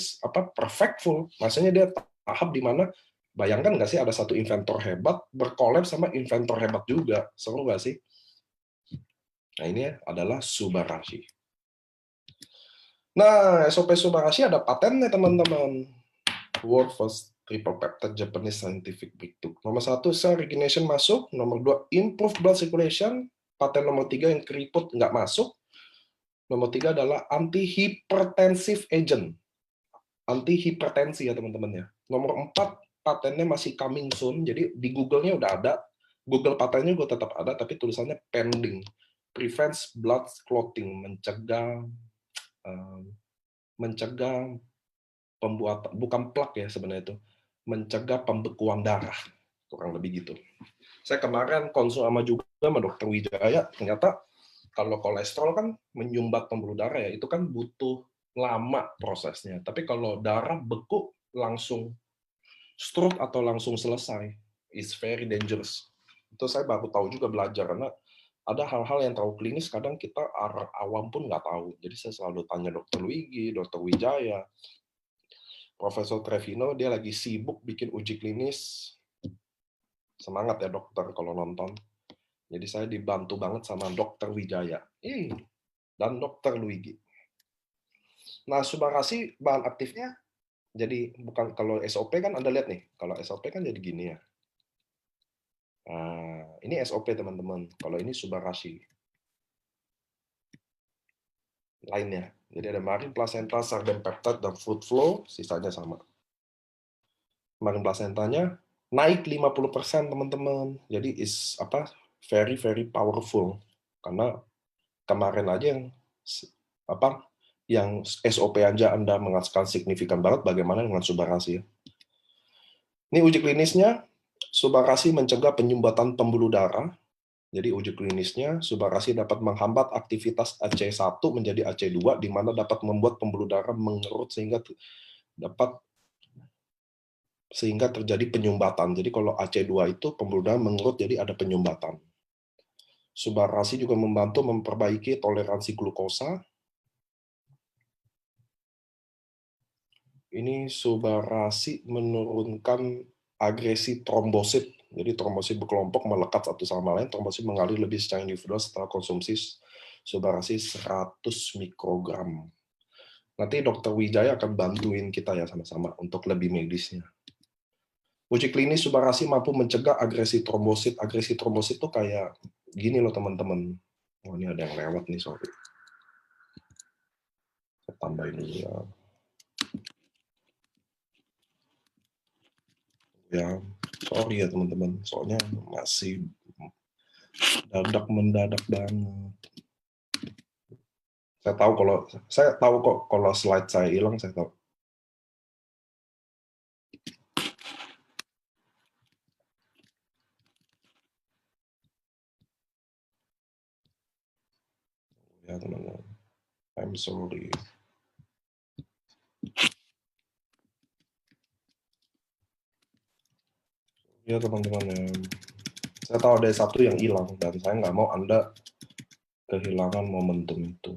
perfectful. Maksudnya dia tahap di mana, bayangkan nggak sih ada satu inventor hebat berkolab sama inventor hebat juga. Seru nggak sih? Nah ini adalah Subarashi. Nah, SOP Subarashi ada patennya teman-teman. World First Triple Peptide Japanese Scientific Breakthrough. Nomor 1, cell regeneration masuk. Nomor 2, improve blood circulation. Paten nomor 3 yang keriput nggak masuk. Nomor 3 adalah anti-hypertensive agent. Anti-hipertensi ya teman-teman ya. Nomor 4, patennya masih coming soon. Jadi di Google-nya udah ada. Google patennya gue tetap ada, tapi tulisannya pending. Prevents blood clotting, mencegah pembuatan, bukan plak ya sebenarnya itu, mencegah pembekuan darah, kurang lebih gitu. Saya kemarin konsul juga sama dokter Wijaya, ternyata kalau kolesterol kan menyumbat pembuluh darah ya, itu kan butuh lama prosesnya. Tapi kalau darah beku langsung stroke atau langsung selesai, it's very dangerous. Itu saya baru tahu juga belajar, karena ada hal-hal yang terlalu klinis, kadang kita awam pun nggak tahu. Jadi saya selalu tanya dokter Luigi, dokter Wijaya, Profesor Trevino, dia lagi sibuk bikin uji klinis. Semangat ya dokter kalau nonton. Jadi saya dibantu banget sama dokter Wijaya dan dokter Luigi. Nah, Subarashi bahan aktifnya, jadi bukan, kalau SOP kan Anda lihat nih, kalau SOP kan jadi gini ya. Nah, ini SOP teman-teman. Kalau ini Subarashi. Lainnya. Jadi ada marine placenta, sarden peptide, dan food flow, sisanya sama. Marine placentanya naik 50% teman-teman. Jadi very very powerful. Karena kemarin aja yang SOP aja Anda menghasilkan signifikan banget, bagaimana dengan Subarashi. Ini uji klinisnya, Subarashi mencegah penyumbatan pembuluh darah. Jadi uji klinisnya, Subarashi dapat menghambat aktivitas AC1 menjadi AC2, di mana dapat membuat pembuluh darah mengerut sehingga terjadi penyumbatan. Jadi kalau AC2 itu pembuluh darah mengerut, jadi ada penyumbatan. Subarashi juga membantu memperbaiki toleransi glukosa. Ini Subarashi menurunkan agresi trombosit. Jadi trombosit berkelompok melekat satu sama lain, trombosit mengalir lebih secara individual setelah konsumsi Subarashi 100 mikrogram. Nanti dokter Wijaya akan bantuin kita ya sama-sama untuk lebih medisnya. Uji klinis Subarashi mampu mencegah agresi trombosit. Agresi trombosit itu kayak gini loh teman-teman. Oh, ini ada yang lewat nih, sorry. Saya tambahin dulu ya. Ya, sorry ya teman-teman. Soalnya masih mendadak banget. Saya tahu kok kalau slide saya hilang, saya tahu. Ya teman-teman, I'm sorry. Ya teman-teman, saya tahu ada satu yang hilang dan saya nggak mau Anda kehilangan momentum itu.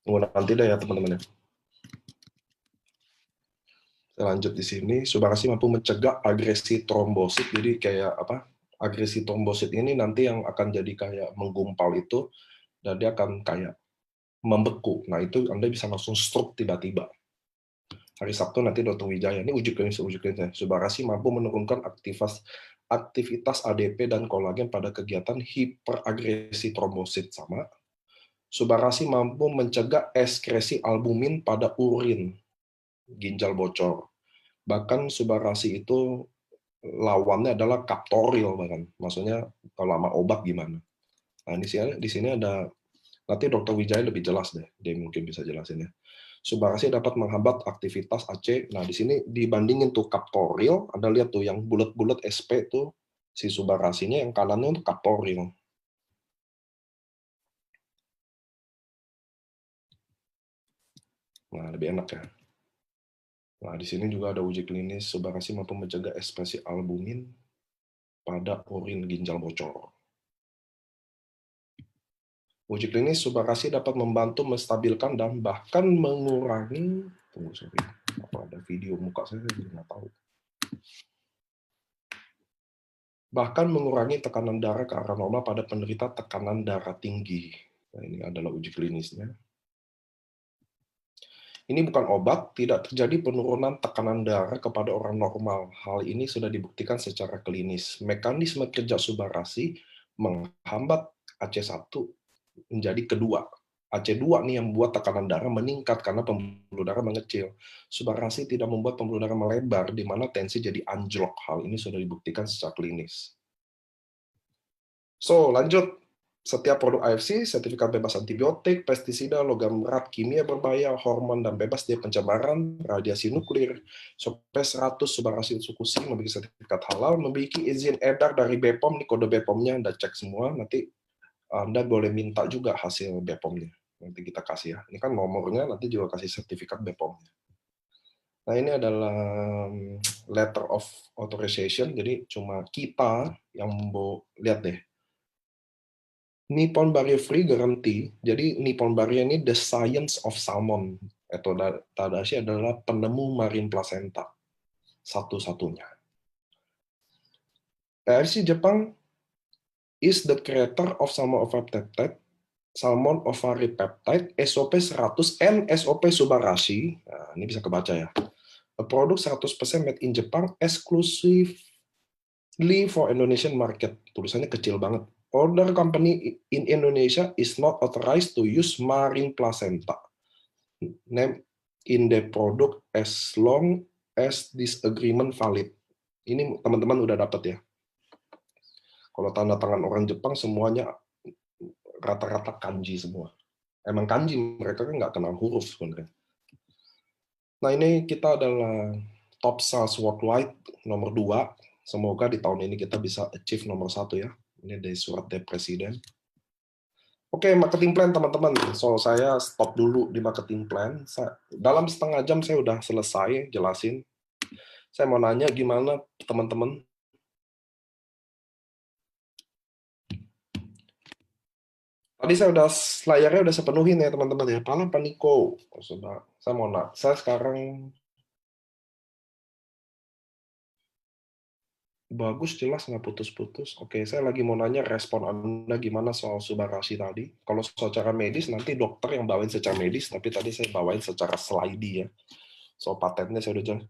Nanti deh ya teman-teman ya. Saya lanjut di sini. Subarashi mampu mencegah agresi trombosit. Jadi kayak agresi trombosit ini nanti yang akan jadi kayak menggumpal itu, dan dia akan kayak membeku. Nah itu Anda bisa langsung stroke tiba-tiba. Hari Sabtu nanti Dr. Wijaya, ini uji klinisnya. Subarashi mampu menurunkan aktivitas ADP dan kolagen pada kegiatan hiperagresi trombosit sama. Subarashi mampu mencegah ekskresi albumin pada urin, ginjal bocor. Bahkan Subarashi itu lawannya adalah Captoril, bahkan. Maksudnya kalau lama obat gimana. Nah, di sini ada, nanti Dr. Wijaya lebih jelas deh, dia mungkin bisa jelasin ya. Subarasi dapat menghambat aktivitas AC. Nah, di sini dibandingin tuh kaptoril, Anda lihat tuh yang bulat-bulat SP tuh si subarasinya, yang kanannya untuk kaptoril. Nah, lebih enak ya. Nah, di sini juga ada uji klinis subarasi mampu mencegah ekspresi albumin pada urin ginjal bocor. Uji klinis subarasi dapat membantu menstabilkan dan bahkan mengurangi, tunggu sorry, apa ada video muka saya jadi nggak tahu. Bahkan mengurangi tekanan darah ke arah normal pada penderita tekanan darah tinggi. Nah, ini adalah uji klinisnya. Ini bukan obat, tidak terjadi penurunan tekanan darah kepada orang normal. Hal ini sudah dibuktikan secara klinis. Mekanisme kerja subarasi menghambat AC1 menjadi kedua. AC2 nih yang membuat tekanan darah meningkat karena pembuluh darah mengecil. Subarasi tidak membuat pembuluh darah melebar, di mana tensi jadi anjlok. Hal ini sudah dibuktikan secara klinis. So, lanjut. Setiap produk AFC, sertifikat bebas antibiotik, pestisida, logam berat, kimia berbahaya, hormon, dan bebas dari pencemaran, radiasi nuklir, Sopes 100, Subarasi Sukusi, memiliki sertifikat halal, memiliki izin edar dari BPOM, ini kode BPOM-nya Anda cek semua, nanti Anda boleh minta juga hasil BPOM-nya. Nanti kita kasih ya. Ini kan nomornya, nanti juga kasih sertifikat BPOM-nya. Nah, ini adalah letter of authorization, jadi cuma kita yang mau lihat deh. Nippon Barrier Free Guarantee. Jadi Nippon Barrier ini the science of salmon. Atau Tadashi adalah penemu marine placenta. Satu-satunya. AFC Jepang is the creator of salmon ovary peptide, salmon ovary peptide, SOP 100, and SOP Subarashi. Nah, ini bisa kebaca ya. A product 100% made in Japan, exclusively for Indonesian market. Tulisannya kecil banget. Other company in Indonesia is not authorized to use marine placenta. Name in the product as long as this agreement valid. Ini teman-teman udah dapat ya. Kalau tanda tangan orang Jepang semuanya rata-rata kanji semua. Emang kanji, mereka kan nggak kenal huruf sebenarnya. Nah, ini kita adalah top sales worldwide nomor 2. Semoga di tahun ini kita bisa achieve nomor 1 ya. Ini dari surat dari Presiden. Oke, marketing plan teman-teman. So, saya stop dulu di marketing plan. Dalam setengah jam saya udah selesai jelasin. Saya mau nanya gimana teman-teman? Tadi saya udah layarnya udah sepenuhin ya teman-teman ya. Paling paniko. Sudah. Saya mau nanya. Saya sekarang bagus, jelas, nggak putus-putus. Oke, saya lagi mau nanya respon Anda gimana soal Subarashi tadi. Kalau secara medis, nanti dokter yang bawain secara medis, tapi tadi saya bawain secara slide ya. Soal patennya saya udah jelas.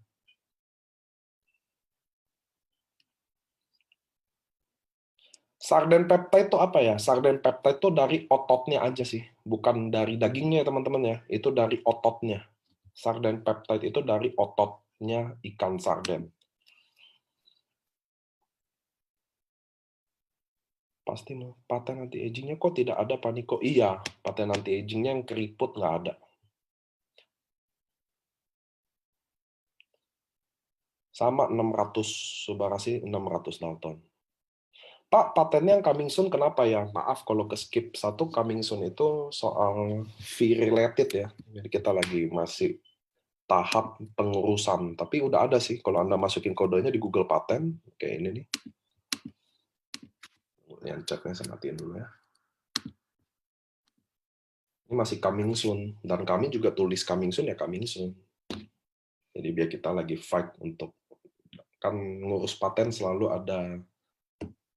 Sarden peptide itu apa ya? Sarden peptide itu dari ototnya aja sih. Bukan dari dagingnya teman-teman ya. Itu dari ototnya. Sarden peptide itu dari ototnya ikan sarden. Pasti paten anti agingnya kok tidak ada paniko? Iya, paten anti agingnya yang keriput nggak ada. Sama 600 Subarasi 600 Dalton. Pak, patennya yang coming soon kenapa ya? Maaf kalau ke skip satu, coming soon itu soal fee related ya. Jadi kita lagi masih tahap pengurusan. Tapi udah ada sih kalau Anda masukin kodenya di Google Paten. Kayak ini nih. Yang ceknya saya matiin dulu ya. Ini masih coming soon. Dan kami juga tulis coming soon ya coming soon. Jadi biar kita lagi fight untuk, kan ngurus paten selalu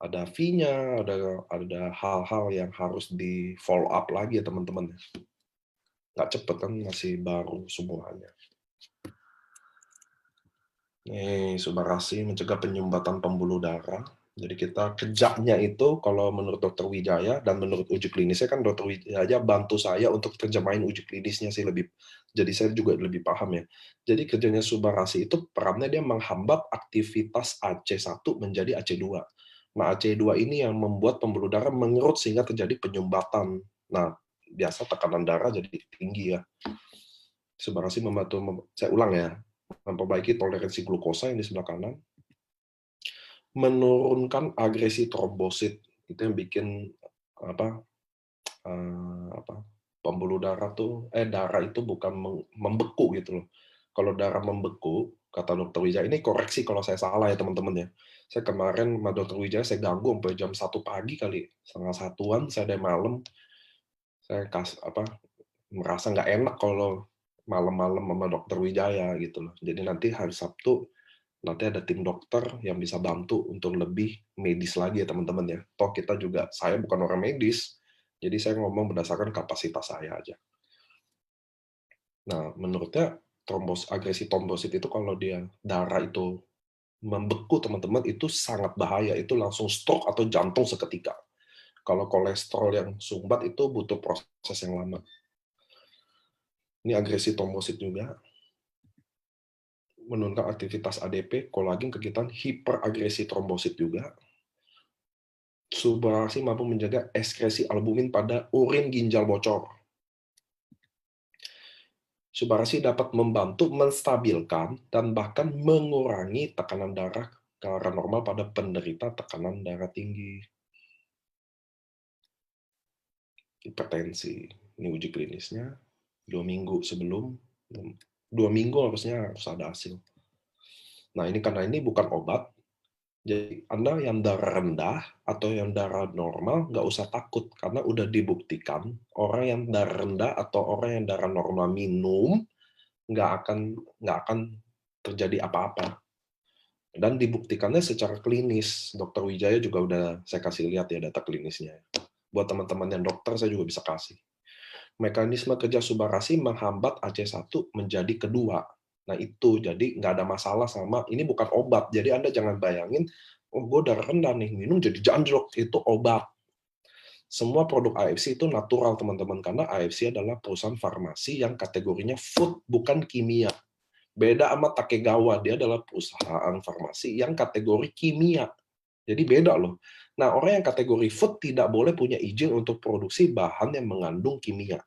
ada fee-nya, ada hal-hal yang harus di follow up lagi ya teman-teman. Nggak cepet kan, masih baru semuanya. Nih, Subarasi mencegah penyumbatan pembuluh darah. Jadi kita kerjanya itu, kalau menurut Dokter Wijaya dan menurut uji klinisnya kan Dokter Wijaya bantu saya untuk terjemahin uji klinisnya sih lebih. Jadi saya juga lebih paham ya. Jadi kerjanya Subarasi itu perannya dia menghambat aktivitas AC1 menjadi AC2. Nah, AC2 ini yang membuat pembuluh darah mengerut sehingga terjadi penyumbatan. Nah, biasa tekanan darah jadi tinggi ya. Subarasi membantu, saya ulang ya, memperbaiki toleransi glukosa yang di sebelah kanan, menurunkan agresi trombosit, itu yang bikin apa, pembuluh darah darah itu bukan membeku gitu loh. Kalau darah membeku, kata Dokter Wijaya, ini koreksi kalau saya salah ya teman-teman ya. Saya kemarin sama Dokter Wijaya saya ganggu sampai jam 1 pagi kali, setengah satuan saya dari malam, saya merasa nggak enak kalau malam-malam sama Dokter Wijaya gitu loh. Jadi nanti hari Sabtu nanti ada tim dokter yang bisa bantu untuk lebih medis lagi ya teman-teman ya. Toh kita juga, saya bukan orang medis, jadi saya ngomong berdasarkan kapasitas saya aja. Nah, menurutnya agresi trombosit itu kalau dia darah itu membeku teman-teman itu sangat bahaya, itu langsung stroke atau jantung seketika. Kalau kolesterol yang sumbat itu butuh proses yang lama. Ini agresi trombosit juga menurunkan aktivitas ADP, kolagen, kegiatan hiperagresi trombosit juga. Subarasi mampu menjaga ekskresi albumin pada urin ginjal bocor. Subarasi dapat membantu menstabilkan dan bahkan mengurangi tekanan darah ke arah normal pada penderita tekanan darah tinggi. Hipertensi. Ini uji klinisnya 2 minggu sebelum, 2 minggu harusnya harus ada hasil. Nah, ini karena ini bukan obat, jadi Anda yang darah rendah atau yang darah normal nggak usah takut karena udah dibuktikan orang yang darah rendah atau orang yang darah normal minum nggak akan terjadi apa-apa. Dan dibuktikannya secara klinis. Dokter Wijaya juga udah saya kasih lihat ya data klinisnya. Buat teman-teman yang dokter saya juga bisa kasih. Mekanisme kerja Subarasi menghambat AC1 menjadi kedua. Nah itu, jadi nggak ada masalah sama, ini bukan obat. Jadi Anda jangan bayangin, oh gue darah rendah nih, minum jadi anjlok, itu obat. Semua produk AFC itu natural teman-teman, karena AFC adalah perusahaan farmasi yang kategorinya food, bukan kimia. Beda sama Takegawa, dia adalah perusahaan farmasi yang kategori kimia. Jadi beda loh. Nah, orang yang kategori food tidak boleh punya izin untuk produksi bahan yang mengandung kimia.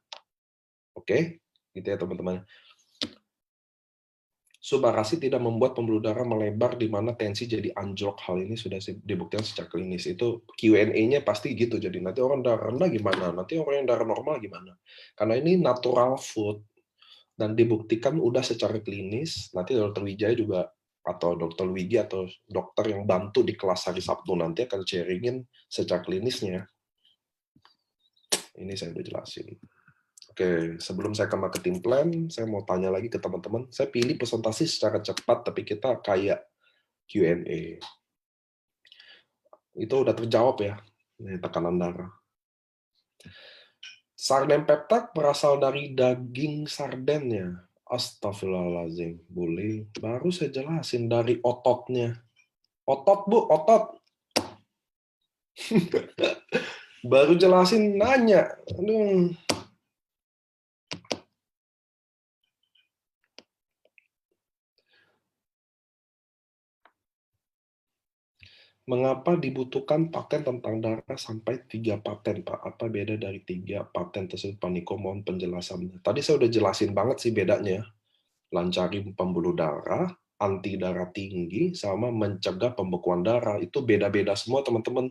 Oke? Gitu ya teman-teman. Subarasi tidak membuat pembuluh darah melebar di mana tensi jadi anjlok. Hal ini sudah dibuktikan secara klinis. Itu Q&A-nya pasti gitu. Jadi nanti orang darah rendah gimana? Nanti orang yang darah normal gimana? Karena ini natural food dan dibuktikan udah secara klinis. Nanti Dokter Wijaya juga atau Dokter Wigi atau dokter yang bantu di kelas hari Sabtu nanti akan sharingin secara klinisnya. Ini saya udah jelasin. Oke, sebelum saya ke marketing plan, saya mau tanya lagi ke teman-teman. Saya pilih presentasi secara cepat, tapi kita kayak Q&A. Itu udah terjawab ya, ini tekanan darah. Sarden peptide berasal dari daging sardennya. Astagfirullahaladzim, boleh. Baru saya jelasin dari ototnya. Otot, Bu, otot. Baru jelasin, nanya. Aduh. Mengapa dibutuhkan paten tentang darah sampai 3 paten, Pak? Apa beda dari 3 paten tersebut, Pak Niko? Mohon penjelasannya. Tadi saya udah jelasin banget sih bedanya. Lancarin pembuluh darah, anti darah tinggi, sama mencegah pembekuan darah. Itu beda-beda semua, teman-teman.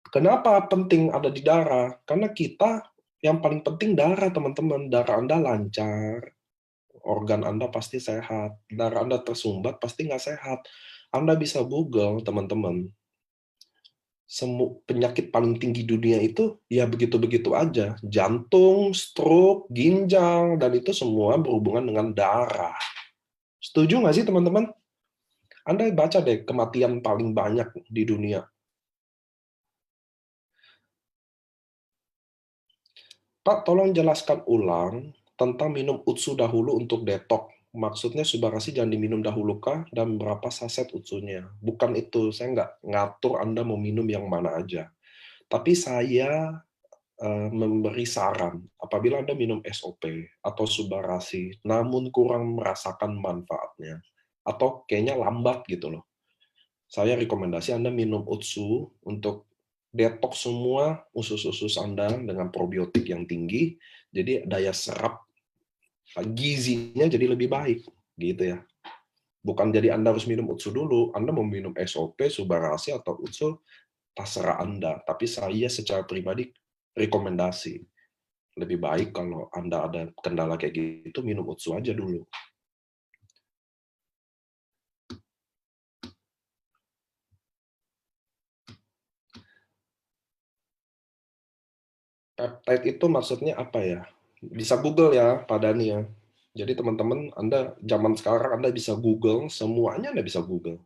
Kenapa penting ada di darah? Karena kita, yang paling penting darah, teman-teman. Darah Anda lancar, organ Anda pasti sehat. Darah Anda tersumbat, pasti nggak sehat. Anda bisa Google, teman-teman. Penyakit paling tinggi dunia itu ya begitu-begitu aja. Jantung, stroke, ginjal, dan itu semua berhubungan dengan darah. Setuju nggak sih teman-teman? Anda baca deh kematian paling banyak di dunia. Pak, tolong jelaskan ulang tentang minum utsu dahulu untuk detok. Maksudnya Subarasi jangan diminum dahulu kah? Dan berapa saset utsunya? Bukan itu, saya nggak ngatur Anda mau minum yang mana aja. Tapi saya memberi saran apabila Anda minum SOP atau Subarasi, namun kurang merasakan manfaatnya, atau kayaknya lambat gitu loh. Saya rekomendasi Anda minum Utsu untuk detox semua usus-usus Anda dengan probiotik yang tinggi, jadi daya serap gizinya jadi lebih baik, gitu ya. Bukan jadi Anda harus minum Utsu dulu, Anda mau minum SOP, Subarashi, atau Utsu, terserah Anda. Tapi saya secara pribadi rekomendasi, lebih baik kalau Anda ada kendala kayak gitu, minum Utsu aja dulu. Peptide itu maksudnya apa ya? Bisa Google ya, Pak Dani ya. Jadi teman-teman, Anda zaman sekarang Anda bisa Google, semuanya Anda bisa Google.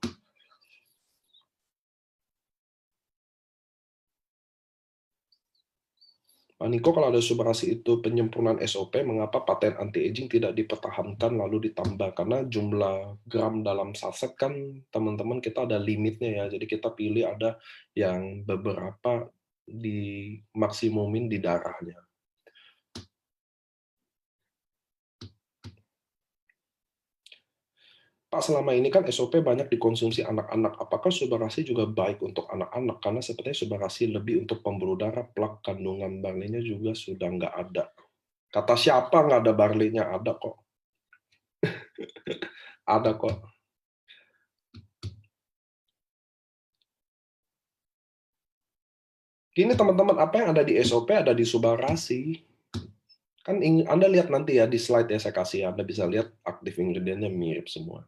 Pak Niko, kalau ada Subarashi itu penyempurnaan SOP, mengapa paten anti-aging tidak dipertahankan lalu ditambah? Karena jumlah gram dalam saset kan, teman-teman, kita ada limitnya ya. Jadi kita pilih ada yang beberapa dimaksimumin di darahnya. Pak, selama ini kan SOP banyak dikonsumsi anak-anak. Apakah Subarashi juga baik untuk anak-anak? Karena sepertinya Subarashi lebih untuk pembuluh darah, plak, kandungan barleynya juga sudah nggak ada. Kata siapa nggak ada barleynya? Ada kok. Ada kok. Gini teman-teman, apa yang ada di SOP ada di Subarashi. Kan Anda lihat nanti ya di slide ya saya kasih, Anda bisa lihat aktif ingredientnya mirip semua.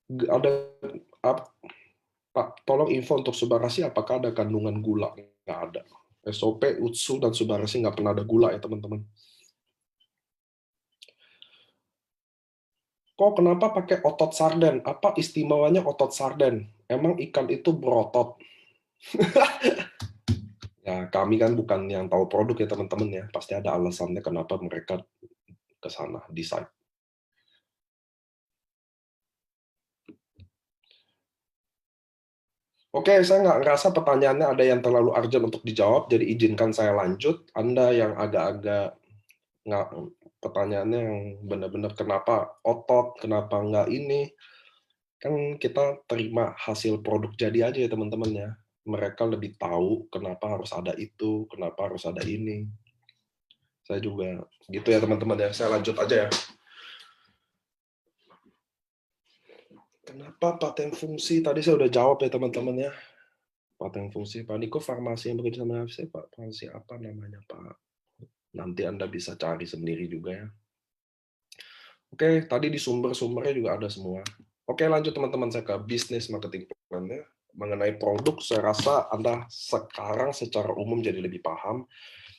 Ada Pak, tolong info untuk Subarashi apakah ada kandungan gula? Nggak ada. SOP, Utsu, dan Subarashi nggak pernah ada gula ya teman-teman. Kok kenapa pakai otot sarden? Apa istimewanya otot sarden? Emang ikan itu berotot? Ya, kami kan bukan yang tahu produk ya teman-teman ya. Pasti ada alasannya kenapa mereka ke sana, decide. Oke, saya nggak ngerasa pertanyaannya ada yang terlalu urgent untuk dijawab, jadi izinkan saya lanjut. Anda yang agak-agak nggak, pertanyaannya yang benar-benar kenapa otot, kenapa nggak ini, kan kita terima hasil produk jadi aja ya teman-teman ya. Mereka lebih tahu kenapa harus ada itu, kenapa harus ada ini. Saya juga gitu ya teman-teman ya. Saya lanjut aja ya. Kenapa paten fungsi? Tadi saya udah jawab ya teman-teman ya. Paten fungsi. Pak Niko, farmasi yang bekerja sama FC, Pak. Farmasi apa namanya, Pak? Nanti Anda bisa cari sendiri juga ya. Oke, tadi di sumber-sumbernya juga ada semua. Oke, lanjut teman-teman, saya ke bisnis marketing plan-nya. Mengenai produk, saya rasa Anda sekarang secara umum jadi lebih paham.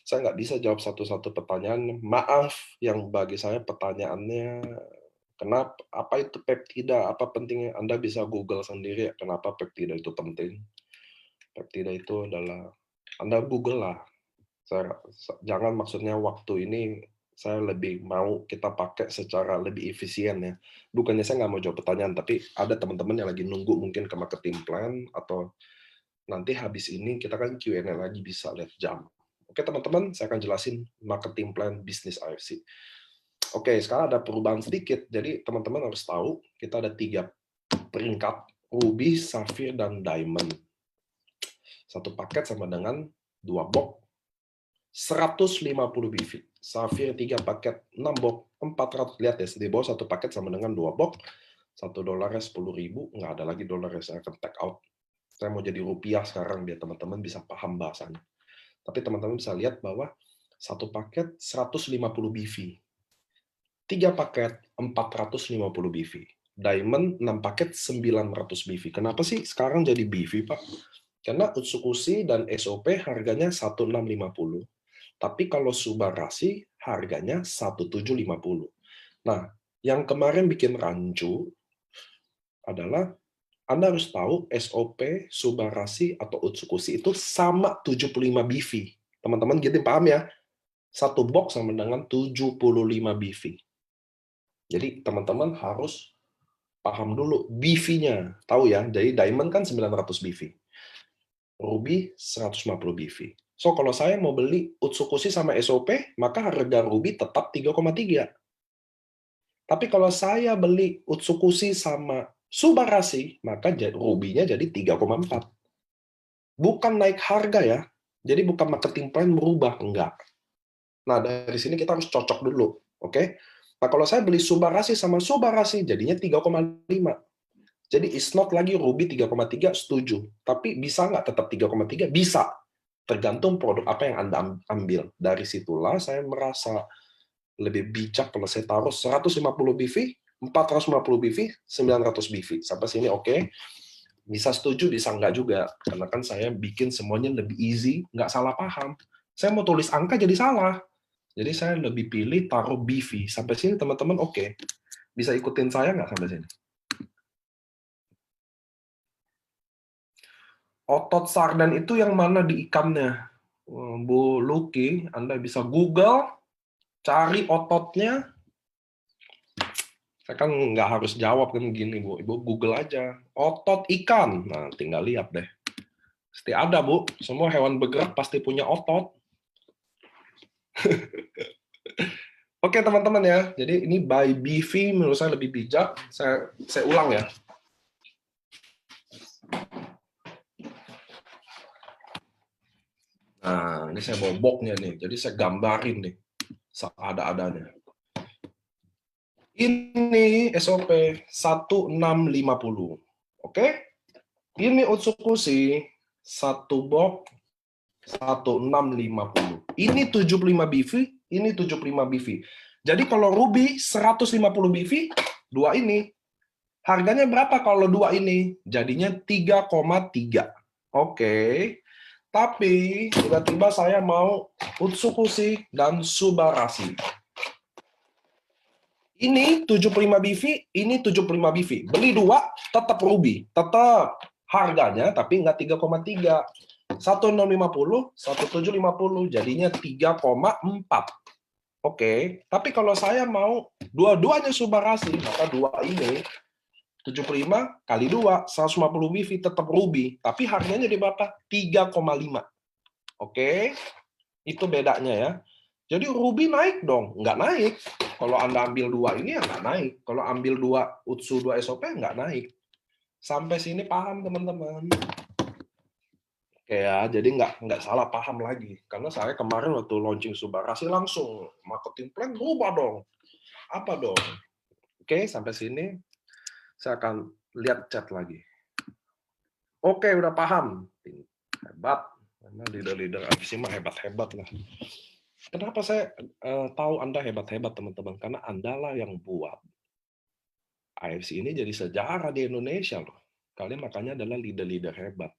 Saya nggak bisa jawab satu-satu pertanyaan. Maaf, yang bagi saya pertanyaannya, kenapa, apa itu peptida, apa pentingnya, Anda bisa Google sendiri, kenapa peptida itu penting. Peptida itu adalah, Anda Google lah. Jangan maksudnya waktu ini saya lebih mau kita pakai secara lebih efisien ya. Bukannya saya nggak mau jawab pertanyaan, tapi ada teman-teman yang lagi nunggu mungkin ke marketing plan, atau nanti habis ini kita kan Q&A lagi bisa lihat jam. Oke teman-teman, saya akan jelasin marketing plan bisnis AFC. Oke, sekarang ada perubahan sedikit. Jadi teman-teman harus tahu kita ada 3 peringkat, Ruby, Sapphire, dan Diamond. Satu paket sama dengan 2 box 150 BV. Sapphire 3 paket 6 box 400. Lihat ya, di bawah satu paket sama dengan 2 box. $1 10.000, nggak ada lagi dolar yang saya akan take out. Saya mau jadi rupiah sekarang biar teman-teman bisa paham bahasanya. Tapi teman-teman bisa lihat bahwa satu paket 150 BV. 3 paket 450 BV. Diamond 6 paket 900 BV. Kenapa sih sekarang jadi BV, Pak? Karena Utsukushi dan SOP harganya 1650. Tapi kalau Subarashi harganya 1750. Nah, yang kemarin bikin rancu adalah Anda harus tahu SOP, Subarashi, atau Utsukushi itu sama 75 BV. Teman-teman gitu paham ya? Satu box sama dengan 75 BV. Jadi teman-teman harus paham dulu BV-nya. Tahu ya, jadi Diamond kan 900 BV. Ruby 150 BV. So, kalau saya mau beli Utsukushi sama SOP, maka harga Ruby tetap 3,3. Tapi kalau saya beli Utsukushi sama Subarashi, maka Ruby-nya jadi 3,4. Bukan naik harga ya. Jadi bukan marketing plan berubah, enggak. Nah, dari sini kita harus cocok dulu, oke? Nah, kalau saya beli Subarashi sama Subarashi, jadinya 3,5. Jadi it's not lagi Ruby 3,3, setuju. Tapi bisa nggak tetap 3,3? Bisa. Tergantung produk apa yang Anda ambil. Dari situlah saya merasa lebih bijak kalau saya taruh 150 BV, 450 BV, 900 BV. Sampai sini oke. Bisa setuju, bisa nggak juga. Karena kan saya bikin semuanya lebih easy, nggak salah paham. Saya mau tulis angka jadi salah. Jadi saya lebih pilih taruh BV. Sampai sini teman-teman oke. Bisa ikutin saya nggak sampai sini? Otot sardan itu yang mana di ikannya? Bu Luki, Anda bisa Google, cari ototnya. Saya kan nggak harus jawab kan gini, Bu. Ibu Google aja. Otot ikan. Nah, tinggal lihat deh. Pasti ada, Bu. Semua hewan bergerak pasti punya otot. Oke, teman-teman ya. Jadi ini by BV menurut saya lebih bijak. Saya ulang ya. Nah, ini saya bawa boxnya nih. Jadi saya gambarin nih. Ada-adanya. Ini SOP 1650. Oke? Ini Utsukushi 1 box 1650. Ini 75 BV, ini 75 BV. Jadi kalau Ruby 150 BV, dua ini. Harganya berapa kalau dua ini? Jadinya 3,3. Oke. Tapi tiba-tiba saya mau Utsukushi dan Subarashi. Ini 75 BV, ini 75 BV. Beli dua, tetap Ruby. Tetap harganya, tapi nggak 3,3. 1650, 1750, jadinya 3,4. Oke, tapi kalau saya mau dua-duanya Subarashi, maka dua ini 75 kali 2, 150 BV tetap Ruby, tapi harganya di berapa? 3,5. Oke, itu bedanya ya. Jadi Ruby naik dong? Nggak naik. Kalau Anda ambil dua ini ya nggak naik. Kalau ambil dua Utsu, dua SOP nggak naik. Sampai sini paham teman-teman? Oke ya, jadi nggak salah paham lagi. Karena saya kemarin waktu launching Subarashi langsung marketing plan berubah dong. Apa dong? Oke, sampai sini saya akan lihat chat lagi. Oke, udah paham. Hebat. Karena leader-leader AFC mah hebat-hebat lah. Kenapa saya tahu Anda hebat-hebat, teman-teman? Karena Anda lah yang buat AFC ini jadi sejarah di Indonesia loh. Kalian makanya adalah leader-leader hebat.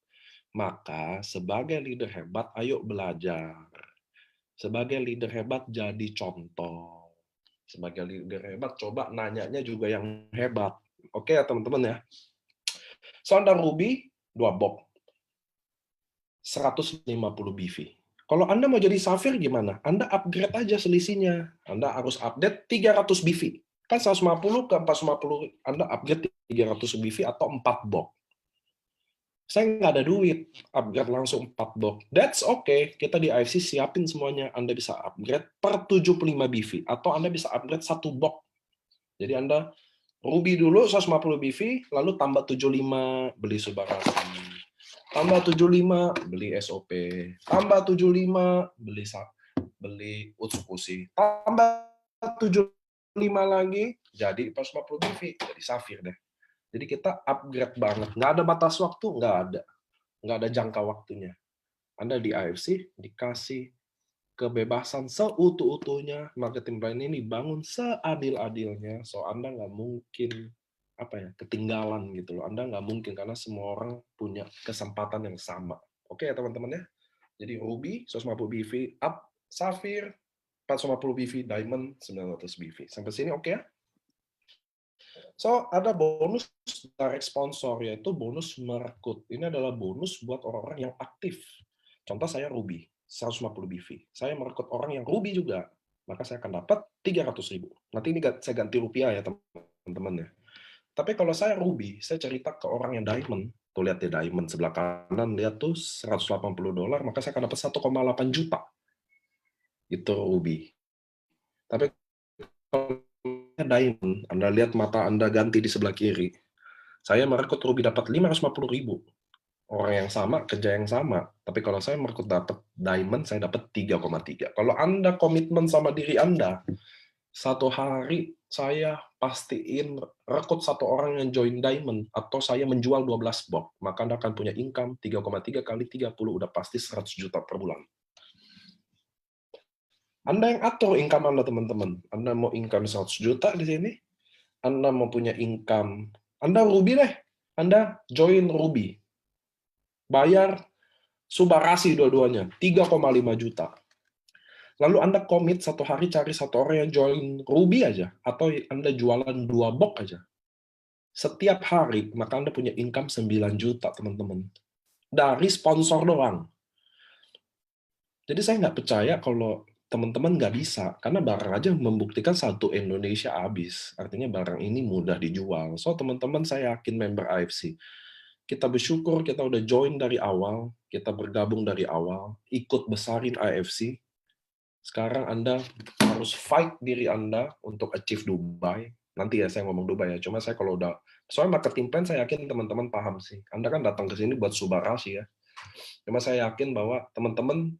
Maka sebagai leader hebat, ayo belajar. Sebagai leader hebat, jadi contoh. Sebagai leader hebat, coba nanyanya juga yang hebat. Oke ya teman-teman ya. Sonda Ruby, 2 box. 150 BV. Kalau Anda mau jadi Safir gimana? Anda upgrade aja selisihnya. Anda harus update 300 BV. Kan 150 ke 450, Anda upgrade 300 BV atau 4 box. Saya nggak ada duit, upgrade langsung 4 box. That's okay, kita di AFC siapin semuanya. Anda bisa upgrade per 75 BV, atau Anda bisa upgrade 1 box. Jadi Anda Ruby dulu 150 BV, lalu tambah 75, beli Subarashi. Tambah 75, beli SOP. Tambah 75, beli Utsukushi. Tambah 75 lagi, jadi 450 BV, jadi Safir deh. Jadi kita upgrade banget. Nggak ada batas waktu, nggak ada. Nggak ada jangka waktunya. Anda di AFC dikasih kebebasan seutuh-utuhnya. Marketing plan ini bangun seadil-adilnya. So Anda nggak mungkin ketinggalan gitu loh. Anda nggak mungkin karena semua orang punya kesempatan yang sama. Oke ya teman-teman ya. Jadi Ruby 150 BV, up Safir 450 BV, Diamond 900 BV. Sampai sini oke ya? So, ada bonus direct sponsor, yaitu bonus merekrut. Ini adalah bonus buat orang-orang yang aktif. Contoh saya Ruby, 150 BV. Saya merekrut orang yang Ruby juga, maka saya akan dapat 300.000. Nanti ini saya ganti rupiah ya teman-teman ya. Tapi kalau saya Ruby, saya cerita ke orang yang Diamond, tuh lihat ya Diamond sebelah kanan, lihat tuh $180, maka saya akan dapat 1,8 juta. Itu Ruby. Tapi kalau Diamond, Anda lihat mata Anda ganti di sebelah kiri. Saya merekrut Ruby dapat 550.000. Orang yang sama, kerja yang sama. Tapi kalau saya merekrut dapat diamond, saya dapat 3,3. Kalau Anda komitmen sama diri Anda, satu hari saya pastiin rekrut satu orang yang join diamond, atau saya menjual 12 box, maka Anda akan punya income 3,3 kali 30, udah pasti 100 juta per bulan. Anda yang atur income Anda, teman-teman. Anda mau income 100 juta di sini, Anda mau punya income, Anda Ruby deh, Anda join Ruby. Bayar Subarasi dua-duanya, 3,5 juta. Lalu Anda komit satu hari cari satu orang yang join Ruby aja, atau Anda jualan 2 box aja. Setiap hari, maka Anda punya income 9 juta, teman-teman. Dari sponsor doang. Jadi saya nggak percaya kalau teman-teman nggak bisa, karena barang aja membuktikan satu Indonesia habis. Artinya barang ini mudah dijual. So, teman-teman, saya yakin member AFC. Kita bersyukur kita udah join dari awal, kita bergabung dari awal, ikut besarin AFC. Sekarang Anda harus fight diri Anda untuk achieve Dubai. Nanti ya saya ngomong Dubai ya. Cuma saya kalau udah, soalnya marketing plan saya yakin teman-teman paham sih. Anda kan datang ke sini buat Subarasi ya. Cuma saya yakin bahwa teman-teman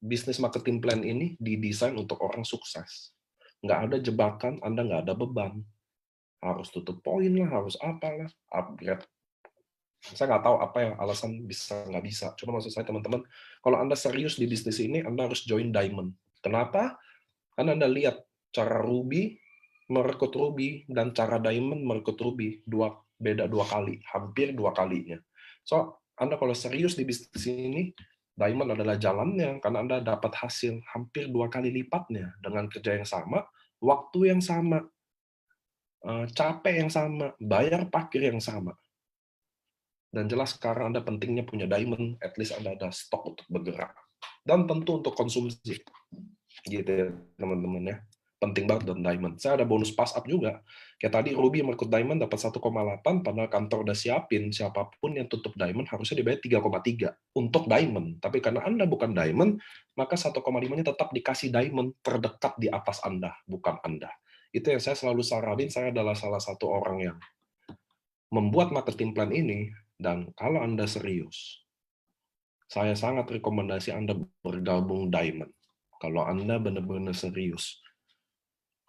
bisnis marketing plan ini didesain untuk orang sukses. Nggak ada jebakan, Anda nggak ada beban. Harus tutup poin lah, harus apalah, upgrade. Saya nggak tahu apa yang alasan bisa nggak bisa. Cuma maksud saya teman-teman, kalau Anda serius di bisnis ini, Anda harus join Diamond. Kenapa? Karena Anda lihat cara Ruby merekrut Ruby dan cara Diamond merekrut Ruby beda 2 kali, hampir 2 kalinya. So, Anda kalau serius di bisnis ini, Diamond adalah jalannya karena Anda dapat hasil hampir 2 kali lipatnya dengan kerja yang sama, waktu yang sama, capek yang sama, bayar parkir yang sama. Dan jelas sekarang Anda pentingnya punya Diamond, at least Anda ada stok untuk bergerak. Dan tentu untuk konsumsi. Gitu ya, teman-teman ya. Penting banget dan Diamond. Saya ada bonus pass up juga. Kayak tadi Ruby merekrut Diamond dapat 1,8, padahal kantor udah siapin siapapun yang tutup Diamond harusnya dibayar 3,3 untuk Diamond. Tapi karena Anda bukan Diamond, maka 1,5-nya tetap dikasih Diamond terdekat di atas Anda, bukan Anda. Itu yang saya selalu saranin, saya adalah salah satu orang yang membuat marketing plan ini, dan kalau Anda serius, saya sangat rekomendasi Anda bergabung Diamond. Kalau Anda benar-benar serius,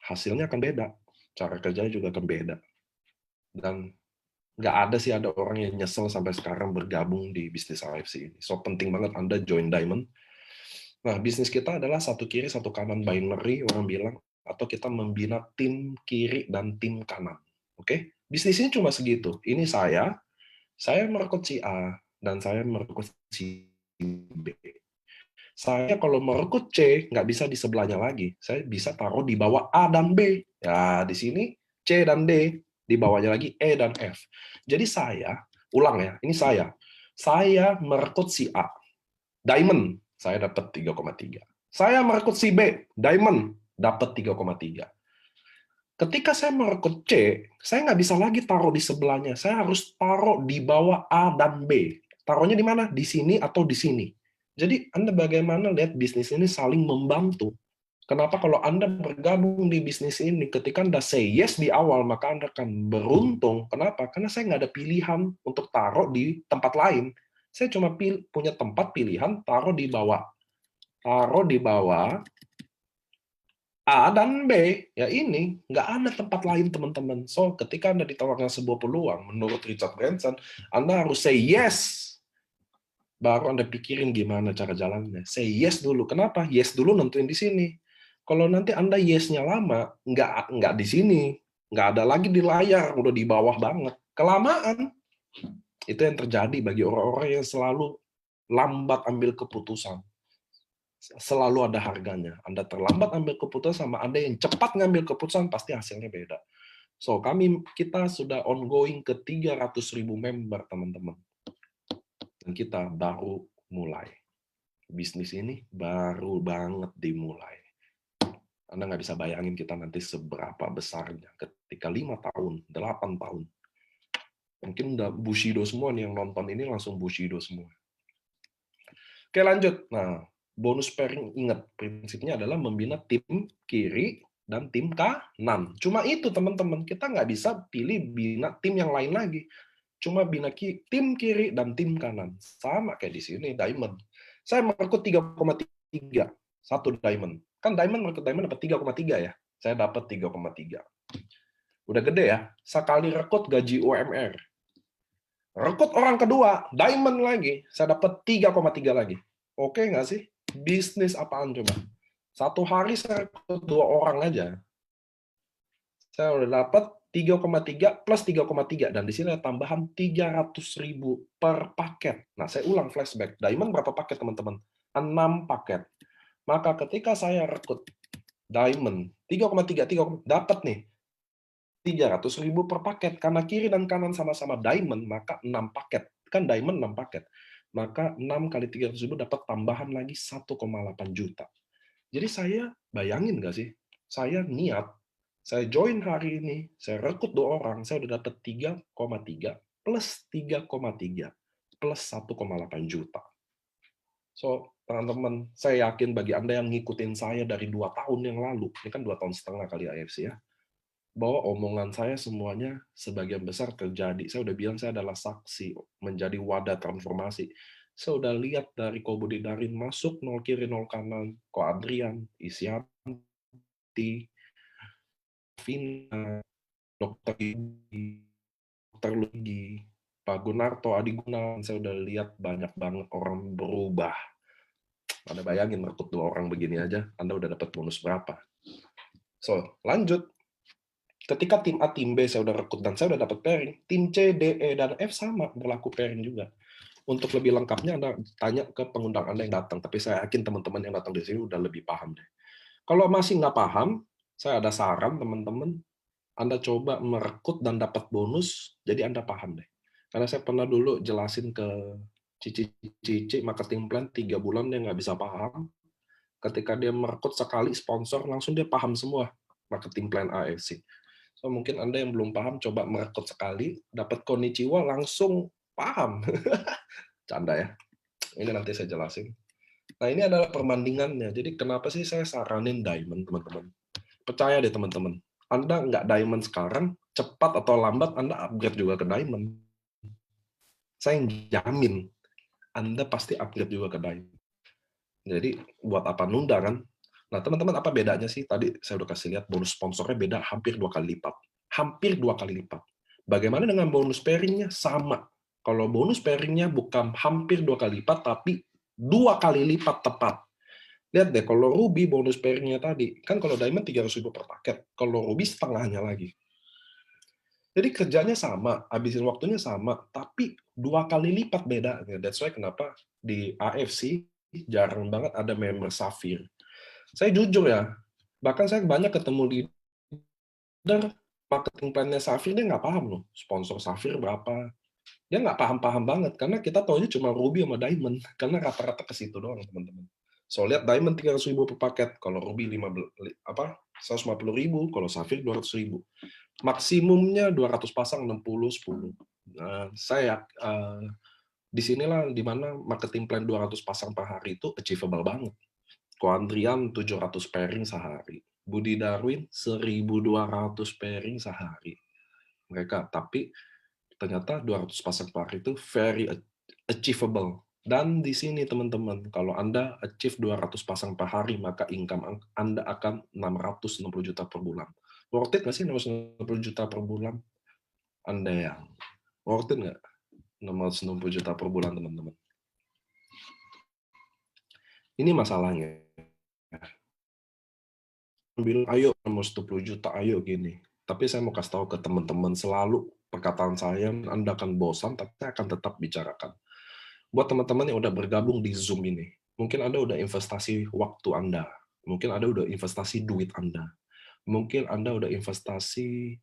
hasilnya akan beda. Cara kerjanya juga akan beda. Dan nggak ada sih ada orang yang nyesel sampai sekarang bergabung di bisnis AFC ini. So, penting banget Anda join Diamond. Nah, bisnis kita adalah satu kiri, satu kanan binary, orang bilang, atau kita membina tim kiri dan tim kanan. Oke? Bisnis ini cuma segitu. Ini saya merekrut si A, dan saya merekrut si B. Saya kalau merekrut C, nggak bisa di sebelahnya lagi. Saya bisa taruh di bawah A dan B. Ya, di sini C dan D. Di bawahnya lagi E dan F. Jadi saya, ulang ya, ini saya merekrut si A. Diamond, saya dapat 3,3. Saya merekrut si B. Diamond, dapat 3,3. Ketika saya merekrut C, saya nggak bisa lagi taruh di sebelahnya. Saya harus taruh di bawah A dan B. Taruhnya di mana? Di sini atau di sini. Jadi Anda bagaimana lihat bisnis ini saling membantu. Kenapa kalau Anda bergabung di bisnis ini, ketika Anda say yes di awal, maka Anda akan beruntung. Kenapa? Karena saya nggak ada pilihan untuk taruh di tempat lain. Saya cuma punya tempat pilihan taruh di bawah. Taruh di bawah A dan B, ya ini, nggak ada tempat lain, teman-teman. So, ketika Anda ditawarkan sebuah peluang, menurut Richard Branson, Anda harus say yes. Baru Anda pikirin gimana cara jalannya. Say yes dulu. Kenapa? Yes dulu nentuin di sini. Kalau nanti Anda yes-nya lama, nggak di sini. Nggak ada lagi di layar, udah di bawah banget. Kelamaan. Itu yang terjadi bagi orang-orang yang selalu lambat ambil keputusan. Selalu ada harganya. Anda terlambat ambil keputusan sama Anda yang cepat ngambil keputusan, pasti hasilnya beda. So, kita sudah ongoing ke 300.000 member, teman-teman. Dan kita baru mulai. Bisnis ini baru banget dimulai. Anda nggak bisa bayangin kita nanti seberapa besarnya. Ketika 5 tahun, 8 tahun. Mungkin udah Bushido semua nih yang nonton ini langsung Bushido semua. Oke, lanjut. Nah, bonus pairing, ingat, prinsipnya adalah membina tim kiri dan tim kanan. Cuma itu, teman-teman. Kita nggak bisa pilih bina tim yang lain lagi. cuma tim kiri dan tim kanan. Sama kayak di sini, diamond. Saya merekrut 3,3. Satu diamond. Kan merekrut diamond dapat 3,3 ya. Saya dapat 3,3. Udah gede ya. Sekali rekrut gaji UMR. Rekrut orang kedua, diamond lagi. Saya dapat 3,3 lagi. Oke nggak sih? Bisnis apaan coba? Satu hari saya rekrut 2 orang aja. Saya udah dapat 3,3 plus 3,3. Dan di sini ada tambahan 300.000 per paket. Nah, saya ulang flashback. Diamond berapa paket, teman-teman? 6 paket. Maka ketika saya rekrut Diamond, 3,3, dapat nih 300.000 per paket. Karena kiri dan kanan sama-sama Diamond, maka 6 paket. Kan Diamond 6 paket. Maka 6 kali 300.000 dapat tambahan lagi 1,8 juta. Jadi saya bayangin nggak sih? Saya niat, saya join hari ini, saya rekrut 2 orang, saya udah dapat 3,3 plus 3,3 plus 1,8 juta. So, teman-teman, saya yakin bagi Anda yang ngikutin saya dari 2 tahun yang lalu, ini kan 2 tahun setengah kali AFC ya, bahwa omongan saya semuanya sebagian besar terjadi. Saya udah bilang saya adalah saksi menjadi wadah transformasi. Saya udah lihat dari Ko Budi Darin masuk 0 kiri 0 kanan, Ko Adrian, Isyanti, Vina, Dr. Igi, Dr. Lugi, Pak Gunarto, Adi Gunawan, saya udah lihat banyak banget orang berubah. Anda bayangin merekrut 2 orang begini aja, Anda udah dapat bonus berapa? So, lanjut. Ketika tim A, tim B saya udah rekrut dan saya udah dapat pairing, tim C, D, E, dan F sama berlaku pairing juga. Untuk lebih lengkapnya Anda tanya ke pengundang Anda yang datang, tapi saya yakin teman-teman yang datang di sini udah lebih paham deh. Kalau masih nggak paham, saya ada saran teman-teman, Anda coba merekrut dan dapat bonus, jadi Anda paham deh. Karena saya pernah dulu jelasin ke Cici marketing plan 3 bulan dia nggak bisa paham. Ketika dia merekrut sekali sponsor, langsung dia paham semua marketing plan AFC. So, mungkin Anda yang belum paham, coba merekrut sekali, dapat konnichiwa, langsung paham. Canda ya. Ini nanti saya jelasin. Nah, ini adalah perbandingannya. Jadi, kenapa sih saya saranin diamond, teman-teman? Percaya deh, teman-teman. Anda nggak diamond sekarang, cepat atau lambat Anda upgrade juga ke diamond. Saya jamin, Anda pasti upgrade juga ke diamond. Jadi, buat apa nunda, kan? Nah, teman-teman, apa bedanya sih? Tadi saya udah kasih lihat bonus sponsornya beda hampir 2 kali lipat. Hampir 2 kali lipat. Bagaimana dengan bonus pairing-nya? Sama. Kalau bonus pairing-nya bukan hampir 2 kali lipat, tapi 2 kali lipat tepat. Lihat deh, kalau Ruby bonus pairing-nya tadi, kan kalau Diamond 300.000 per paket, kalau Ruby setengahnya lagi. Jadi kerjanya sama, habisin waktunya sama, tapi 2 kali lipat beda. That's why kenapa di AFC jarang banget ada member Safir. Saya jujur ya, bahkan saya banyak ketemu leader marketing plan-nya Safir, dia nggak paham loh, sponsor Safir berapa. Dia nggak paham-paham banget, karena kita taunya cuma Ruby sama Diamond, karena rata-rata ke situ doang, teman-teman. So, lihat Diamond 300.000 per paket, kalau Ruby 150.000, kalau Safir 200.000. Maksimumnya 200 pasang, 60, 10. Nah, disinilah dimana marketing plan 200 pasang per hari itu achievable banget. Ko Andrian 700 pairing sehari. Budi Darwin 1.200 pairing sehari. Mereka, tapi ternyata 200 pasang per hari itu very achievable. Dan di sini teman-teman, kalau Anda achieve 200 pasang per hari, maka income Anda akan 660 juta per bulan. Worth it nggak sih 660 juta per bulan? Anda yang worth it nggak? 660 juta per bulan, teman-teman. Ini masalahnya. Bilang, ayo 10 juta, ayo gini. Tapi saya mau kasih tahu ke teman-teman, selalu perkataan saya, Anda akan bosan, tapi saya akan tetap bicarakan. Buat teman-teman yang udah bergabung di Zoom ini, mungkin Anda udah investasi waktu Anda, mungkin Anda udah investasi duit Anda, mungkin Anda udah investasi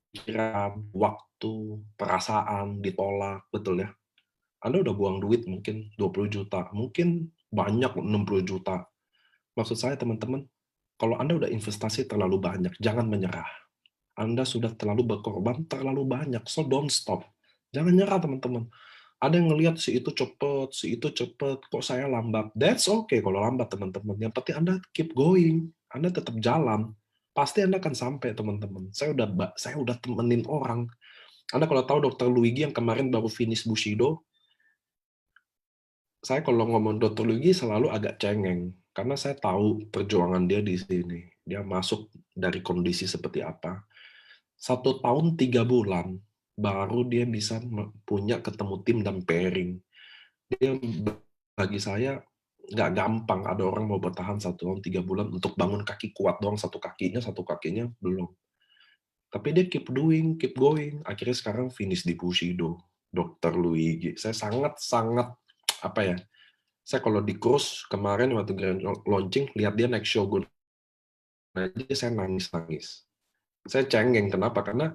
pikiran, waktu, perasaan, ditolak, betul ya? Anda udah buang duit mungkin 20 juta, mungkin banyak 60 juta. Maksud saya teman-teman, kalau Anda udah investasi terlalu banyak, jangan menyerah. Anda sudah terlalu berkorban terlalu banyak, so don't stop. Jangan nyerah teman-teman. Ada yang ngelihat si itu cepet, kok saya lambat. That's okay kalau lambat teman-teman. Yang penting Anda keep going, Anda tetap jalan. Pasti Anda akan sampai teman-teman. Saya udah temenin orang Anda kalau tahu Dr. Luigi yang kemarin baru finish Bushido, saya kalau ngomong Dr. Luigi selalu agak cengeng, karena saya tahu perjuangan dia di sini. Dia masuk dari kondisi seperti apa. 1 tahun 3 bulan, baru dia bisa punya ketemu tim dan pairing. Dia bagi saya nggak gampang ada orang mau bertahan 1 tahun 3 bulan untuk bangun kaki kuat doang, satu kakinya belum. Tapi dia keep doing, keep going. Akhirnya sekarang finish di Bushido, Dr. Luigi. Saya sangat-sangat, apa ya, saya kalau di cruise kemarin waktu grand launching, lihat dia naik Shogun aja, saya nangis-nangis. Saya cengeng, kenapa? Karena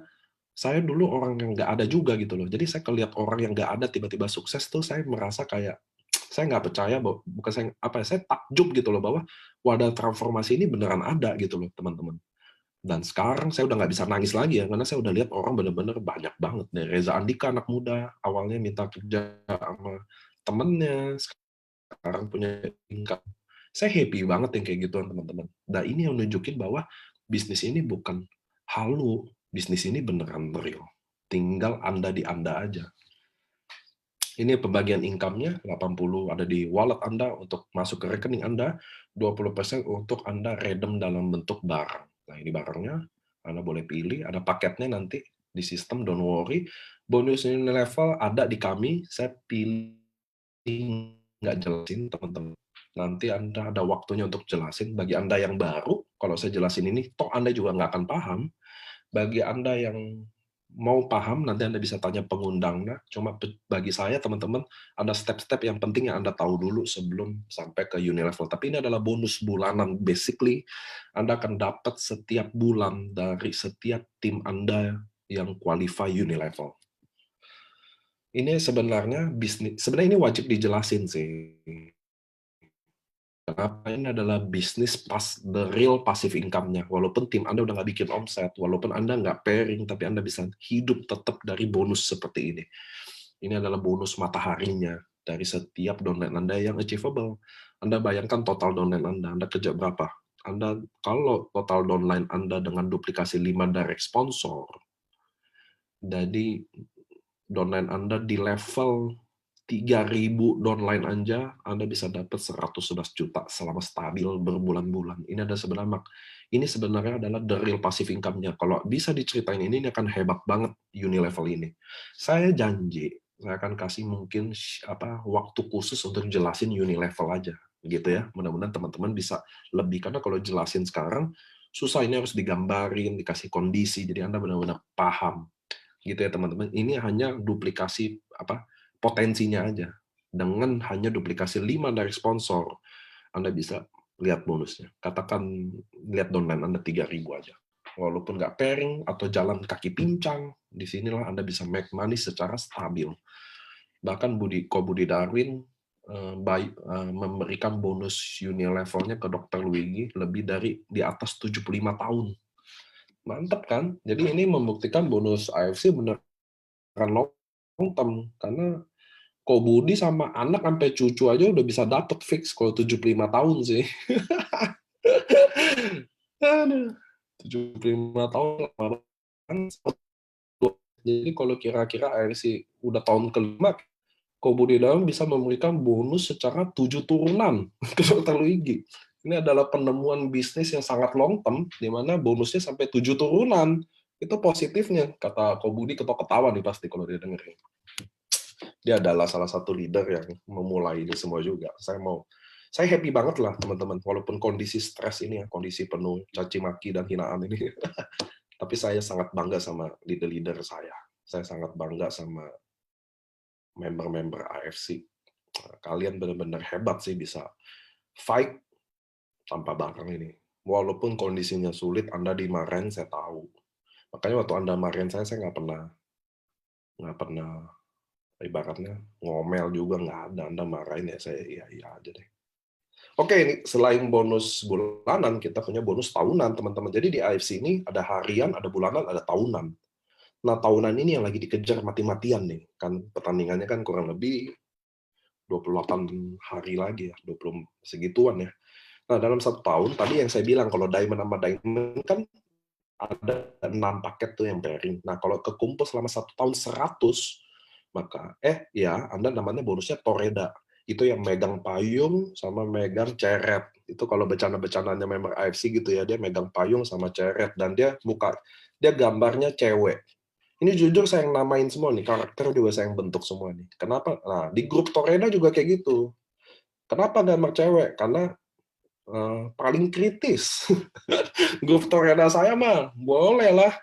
saya dulu orang yang nggak ada juga gitu loh. Jadi saya kalau lihat orang yang nggak ada tiba-tiba sukses tuh, saya merasa kayak, saya nggak percaya, bahwa bukan saya, apa ya, saya takjub gitu loh, bahwa wadah transformasi ini beneran ada gitu loh, teman-teman. Dan sekarang saya udah nggak bisa nangis lagi ya, karena saya udah lihat orang bener-bener banyak banget. Dari Reza Andika, anak muda, awalnya minta kerja sama temennya, sekarang punya income. Saya happy banget yang kayak gituan, teman-teman. Nah, ini yang nunjukin bahwa bisnis ini bukan halu, bisnis ini beneran real. Tinggal Anda di Anda aja. Ini pembagian income-nya, 80 ada di wallet Anda untuk masuk ke rekening Anda, 20% untuk Anda redeem dalam bentuk barang. Nah, ini barangnya, Anda boleh pilih, ada paketnya nanti di sistem, don't worry. Bonus ini level ada di kami, saya pilih nggak jelasin, teman-teman. Nanti Anda ada waktunya untuk jelasin. Bagi Anda yang baru, kalau saya jelasin ini, toh Anda juga nggak akan paham. Bagi Anda yang mau paham, nanti Anda bisa tanya pengundangnya. Cuma bagi saya, teman-teman, ada step-step yang penting yang Anda tahu dulu sebelum sampai ke Unilevel. Tapi ini adalah bonus bulanan. Basically, Anda akan dapat setiap bulan dari setiap tim Anda yang qualify Unilevel. Ini sebenarnya bisnis, sebenarnya ini wajib dijelasin sih. Kenapa ini adalah bisnis the real passive income-nya. Walaupun tim Anda udah nggak bikin omset, walaupun Anda nggak pairing, tapi Anda bisa hidup tetap dari bonus seperti ini. Ini adalah bonus mataharinya dari setiap downline Anda yang achievable. Anda bayangkan total downline Anda kerja berapa? Anda, kalau total downline Anda dengan duplikasi 5 direct sponsor, jadi downline Anda di level 3.000 downline aja, Anda bisa dapat 111 juta selama stabil berbulan-bulan. Ini sebenarnya adalah the real passive income-nya. Kalau bisa diceritain ini akan hebat banget Unilevel ini. Saya janji, saya akan kasih mungkin waktu khusus untuk jelasin Unilevel aja, gitu ya. Mudah-mudahan teman-teman bisa lebih, karena kalau jelasin sekarang susah, ini harus digambarin, dikasih kondisi, jadi Anda benar-benar paham. Gitu ya teman-teman. Ini hanya duplikasi potensinya aja. Dengan hanya duplikasi 5 dari sponsor, Anda bisa lihat bonusnya. Katakan lihat downline Anda 3.000 aja. Walaupun nggak pairing atau jalan kaki pincang, disinilah Anda bisa make money secara stabil. Bahkan Ko Budi Darwin memberikan bonus Unilevelnya ke Dr. Luigi lebih dari di atas 75 tahun. Mantap kan? Jadi ini membuktikan bonus AFC benar long term, karena Ko Budi sama anak sampai cucu aja udah bisa dapet fix kalau 75 tahun sih. Aduh, 75 tahun lama banget. Jadi kalau kira-kira AFC udah tahun kelima, Ko Budi Darwin bisa memberikan bonus secara 7 turunan ke Dr. Luigi. Ini adalah penemuan bisnis yang sangat long term, di mana bonusnya sampai 7 turunan. Itu positifnya, kata Ko Budi, ketawa nih pasti kalau dia dengerin. Dia adalah salah satu leader yang memulai ini semua juga. Saya happy banget lah teman-teman, walaupun kondisi stres ini ya, kondisi penuh caci maki dan hinaan ini. Tapi saya sangat bangga sama leader-leader saya. Saya sangat bangga sama member-member AFC. Kalian benar-benar hebat sih bisa fight tanpa barang ini. Walaupun kondisinya sulit, Anda dimarahin, saya tahu. Makanya waktu Anda marahin saya nggak pernah ibaratnya ngomel juga, nggak ada. Anda marahin ya saya iya aja deh. Oke, ini selain bonus bulanan, kita punya bonus tahunan, teman-teman. Jadi di AFC ini ada harian, ada bulanan, ada tahunan. Nah, tahunan ini yang lagi dikejar mati-matian nih. Kan pertandingannya kan kurang lebih 28 hari lagi ya, 20 segituan ya. Nah, dalam 1 tahun, tadi yang saya bilang, kalau diamond sama diamond kan ada 6 paket tuh yang pairing. Nah, kalau kekumpul selama 1 tahun 100, maka ya Anda namanya bonusnya Toreda. Itu yang megang payung sama megang ceret. Itu kalau bercanda-bercandanya member AFC gitu ya, dia megang payung sama ceret dan dia gambarnya cewek. Ini jujur saya yang namain semua nih, karakter juga saya yang bentuk semua nih. Kenapa? Nah, di grup Toreda juga kayak gitu. Kenapa gambar cewek? Karena paling kritis. Grup Toreda saya mah boleh lah.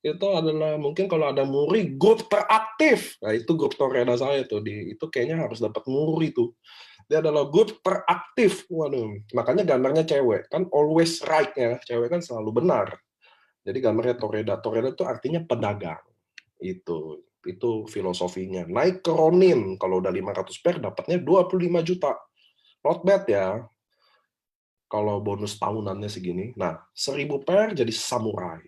Itu adalah mungkin kalau ada Muri, grup teraktif. Nah, itu grup Toreda saya tuh. Itu kayaknya harus dapat Muri tuh. Dia adalah grup teraktif. Waduh, makanya gambarnya cewek. Kan always right ya. Cewek kan selalu benar. Jadi gambarnya Toreda. Toreda itu artinya pedagang. Itu filosofinya. Naik ke Ronin. Kalau udah 500 pair, dapatnya 25 juta. Not bad ya. Kalau bonus tahunannya segini. Nah, 1000 pair jadi samurai.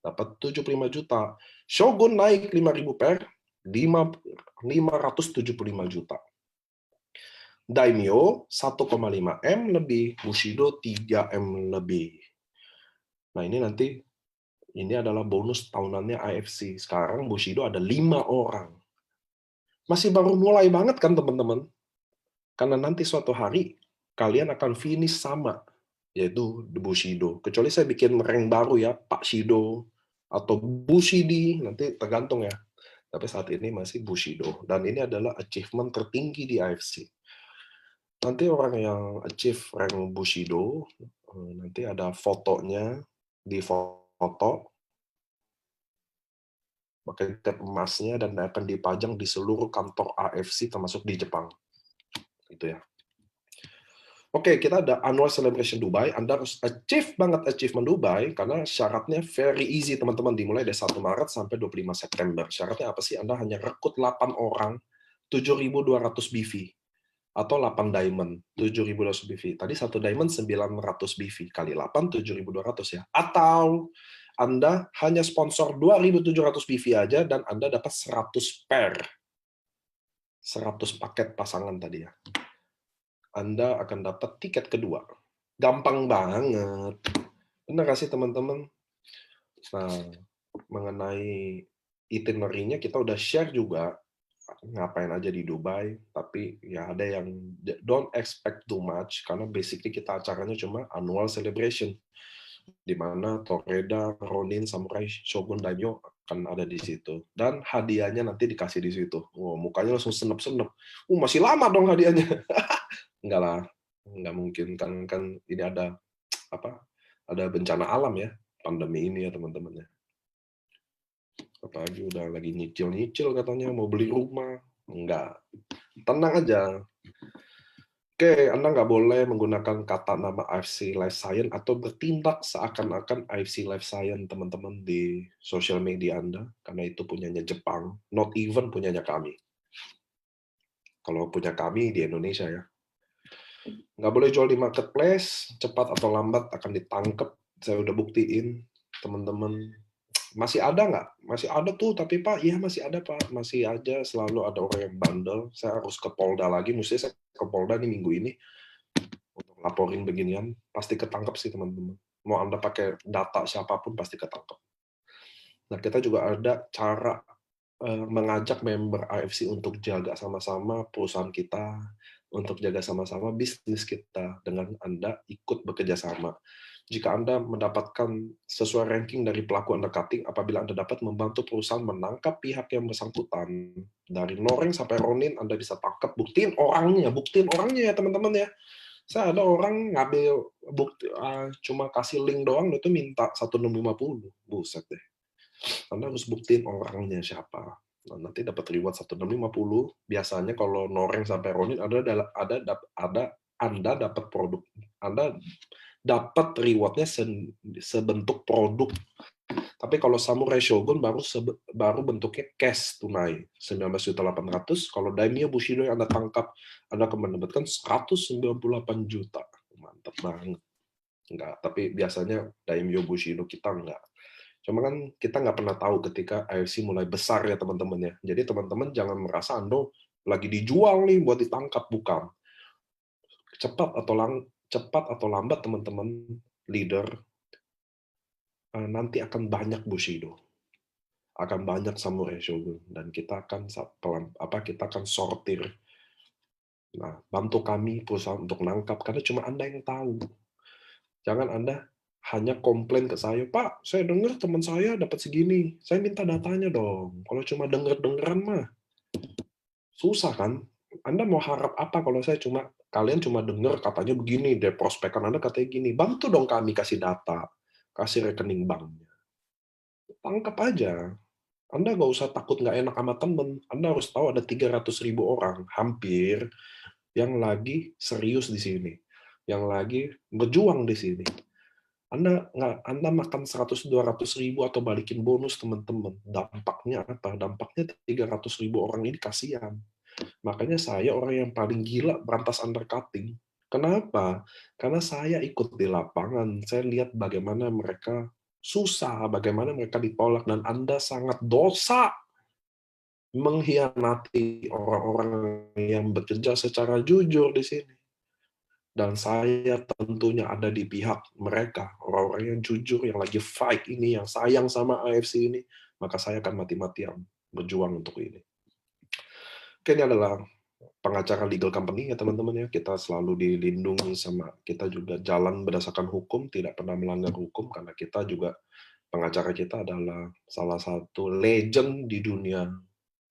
Dapat 75 juta. Shogun naik 5.000 pair, 575 juta. Daimyo 1,5 M lebih, Bushido 3 M lebih. Nah, ini adalah bonus tahunannya AFC. Sekarang Bushido ada 5 orang. Masih baru mulai banget kan teman-teman? Karena nanti suatu hari kalian akan finish sama, yaitu The Bushido. Kecuali saya bikin rank baru ya, Pak Shido atau Bushidi, nanti tergantung ya. Tapi saat ini masih Bushido. Dan ini adalah achievement tertinggi di AFC. Nanti orang yang achieve rank Bushido, nanti ada fotonya di foto, pakai tab emasnya, dan akan dipajang di seluruh kantor AFC termasuk di Jepang. Itu ya. Oke, kita ada Annual Celebration Dubai. Anda harus achieve banget achievement Dubai, karena syaratnya very easy, teman-teman. Dimulai dari 1 Maret sampai 25 September. Syaratnya apa sih? Anda hanya rekrut 8 orang, 7.200 BV. Atau 8 diamond, 7.200 BV. Tadi 1 diamond 900 BV. Kali 8, 7.200 ya. Atau Anda hanya sponsor 2.700 BV aja, dan Anda dapat 100 pair. 100 paket pasangan tadi ya. Anda akan dapat tiket kedua. Gampang banget. Benar nggak sih teman-teman? Nah, mengenai itinerary-nya kita udah share juga ngapain aja di Dubai, tapi ya ada yang don't expect too much, karena basically kita acaranya cuma annual celebration, di mana Toreda, Ronin, Samurai, Shogun, Daimyo akan ada di situ. Dan hadiahnya nanti dikasih di situ. Oh, mukanya langsung senep-senep. Masih lama dong hadiahnya. Enggak lah, enggak mungkin kan ini ada apa? Ada bencana alam ya, pandemi ini ya teman-teman ya. Apalagi udah lagi nyicil-nyicil katanya mau beli rumah. Enggak. Tenang aja. Oke, Anda nggak boleh menggunakan kata nama AFC Life Science atau bertindak seakan-akan AFC Life Science teman-teman di sosial media Anda, karena itu punyanya Jepang, not even punyanya kami. Kalau punya kami di Indonesia ya. Nggak boleh jual di marketplace, cepat atau lambat akan ditangkap. Saya udah buktiin, teman-teman. Masih ada nggak? Masih ada tuh, tapi Pak, iya masih ada Pak. Masih aja selalu ada orang yang bandel. Saya harus ke Polda lagi, mesti saya ke Polda nih minggu ini untuk laporin beginian. Pasti ketangkep sih teman-teman. Mau Anda pakai data siapapun pasti ketangkep. Nah, kita juga ada cara mengajak member AFC untuk jaga sama-sama perusahaan kita, untuk jaga sama-sama bisnis kita dengan Anda ikut bekerja sama. Jika Anda mendapatkan sesuai ranking dari pelaku undercutting, apabila Anda dapat membantu perusahaan menangkap pihak yang bersangkutan, dari Noreng sampai Ronin, Anda bisa tangkap, buktiin orangnya ya teman-teman ya. Saya ada orang ngambil bukti, cuma kasih link doang, itu minta 1.650, buset deh. Anda harus buktiin orangnya siapa. Nah, nanti dapat reward 1.650. Biasanya kalau Noreng sampai Ronin Anda dapat produk. Anda dapat rewardnya sebentuk produk. Tapi kalau Samurai Shogun baru bentuknya cash tunai 19.800.000. Kalau Daimyo Bushido yang Anda tangkap, Anda akan mendapatkan 198 juta. Mantap banget. Enggak, tapi biasanya Daimyo Bushido kita enggak. Cuma kan kita nggak pernah tahu ketika AFC mulai besar ya teman-teman ya. Jadi teman-teman jangan merasa Anda lagi dijual nih buat ditangkap, bukan. Cepat atau lambat teman-teman leader nanti akan banyak Bushido, akan banyak Samurai Shogun, dan kita akan kita akan sortir. Nah, bantu kami perusahaan untuk nangkap, karena cuma Anda yang tahu. Jangan Anda hanya komplain ke saya, Pak, saya dengar teman saya dapat segini. Saya minta datanya dong. Kalau cuma denger-dengeran mah, susah kan? Anda mau harap apa kalau kalian cuma dengar katanya begini, deh prospekan Anda katanya gini. Bantu dong kami kasih data, kasih rekening banknya. Tangkap aja. Anda nggak usah takut nggak enak sama temen. Anda harus tahu ada 300.000 orang, hampir, yang lagi serius di sini. Yang lagi berjuang di sini. Anda makan 100-200 ribu atau balikin bonus teman-teman. Dampaknya apa? Dampaknya 300.000 orang ini kasihan. Makanya saya orang yang paling gila berantas undercutting. Kenapa? Karena saya ikut di lapangan. Saya lihat bagaimana mereka susah, bagaimana mereka ditolak, dan Anda sangat dosa mengkhianati orang-orang yang bekerja secara jujur di sini. Dan saya tentunya ada di pihak mereka, orang-orang yang jujur, yang lagi fight ini, yang sayang sama AFC ini, maka saya akan mati-matian berjuang untuk ini. Oke, ini adalah pengacara legal company ya teman-teman ya. Kita selalu dilindungi sama, kita juga jalan berdasarkan hukum, tidak pernah melanggar hukum, karena kita juga, pengacara kita adalah salah satu legend di dunia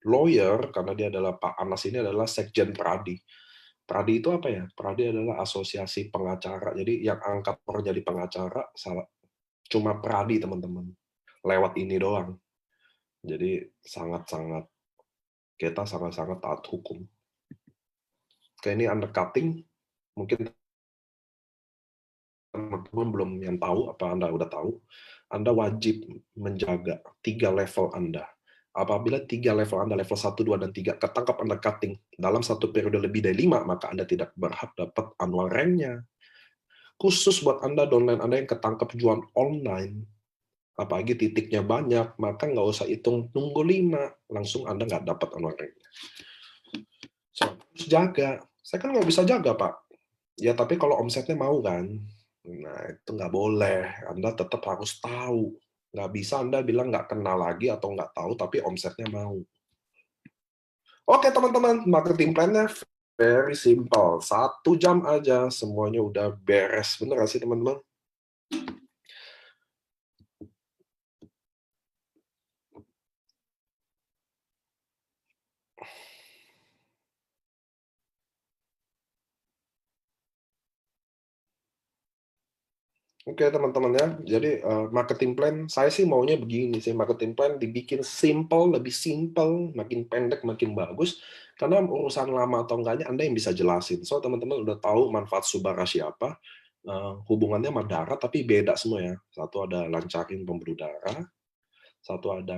lawyer, karena dia adalah, Pak Anas ini adalah Sekjen Pradi. Pradi itu apa ya? Pradi adalah asosiasi pengacara. Jadi yang angkat orang jadi pengacara cuma Pradi, teman-teman. Lewat ini doang. Jadi kita sangat-sangat taat hukum. Kayak ini undercutting, mungkin teman-teman belum yang tahu, apa Anda udah tahu, Anda wajib menjaga 3 level Anda. Apabila 3 level Anda, level 1, 2, dan 3, ketangkap undercutting dalam satu periode lebih dari 5, maka Anda tidak berhak dapat annual rank-nya. Khusus buat Anda downline Anda yang ketangkep jual online, apalagi titiknya banyak, maka nggak usah hitung tunggu 5, langsung Anda nggak dapat annual rank-nya. So, harus jaga. Saya kan nggak bisa jaga, Pak. Ya, tapi kalau omsetnya mau kan, nah itu nggak boleh. Anda tetap harus tahu. Nggak bisa Anda bilang nggak kenal lagi atau nggak tahu, tapi omsetnya mau. Oke teman-teman, marketing plan-nya very simple. 1 jam aja, semuanya udah beres. Bener nggak sih teman-teman? Oke teman-teman ya, jadi marketing plan, saya sih maunya begini sih, marketing plan dibikin simple, lebih simple, makin pendek makin bagus, karena urusan lama atau enggaknya Anda yang bisa jelasin. So teman-teman udah tahu manfaat Subarashi apa, hubungannya sama darah tapi beda semua ya. Satu ada lancarin pembuluh darah, satu ada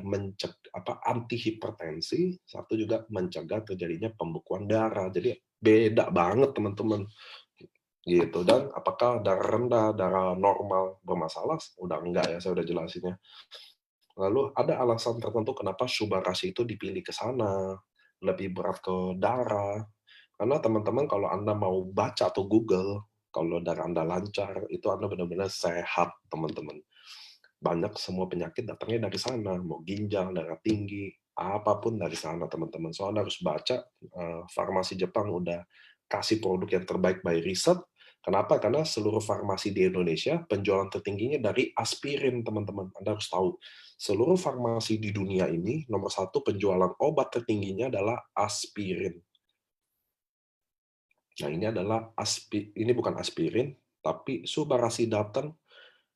anti hipertensi, satu juga mencegah terjadinya pembekuan darah. Jadi beda banget teman-teman. Gitu. Dan apakah darah rendah, darah normal bermasalah? Udah enggak ya, saya udah jelasinnya. Lalu ada alasan tertentu kenapa Subarashi itu dipilih ke sana, lebih berat ke darah. Karena teman-teman kalau Anda mau baca atau Google, kalau darah Anda lancar, itu Anda benar-benar sehat, teman-teman. Banyak semua penyakit datangnya dari sana, mau ginjal, darah tinggi, apapun dari sana, teman-teman. So Anda harus baca, farmasi Jepang udah kasih produk yang terbaik by riset. Kenapa? Karena seluruh farmasi di Indonesia penjualan tertingginya dari aspirin, teman-teman. Anda harus tahu, seluruh farmasi di dunia ini nomor 1 penjualan obat tertingginya adalah aspirin. Nah, ini bukan aspirin, tapi Subarashi datang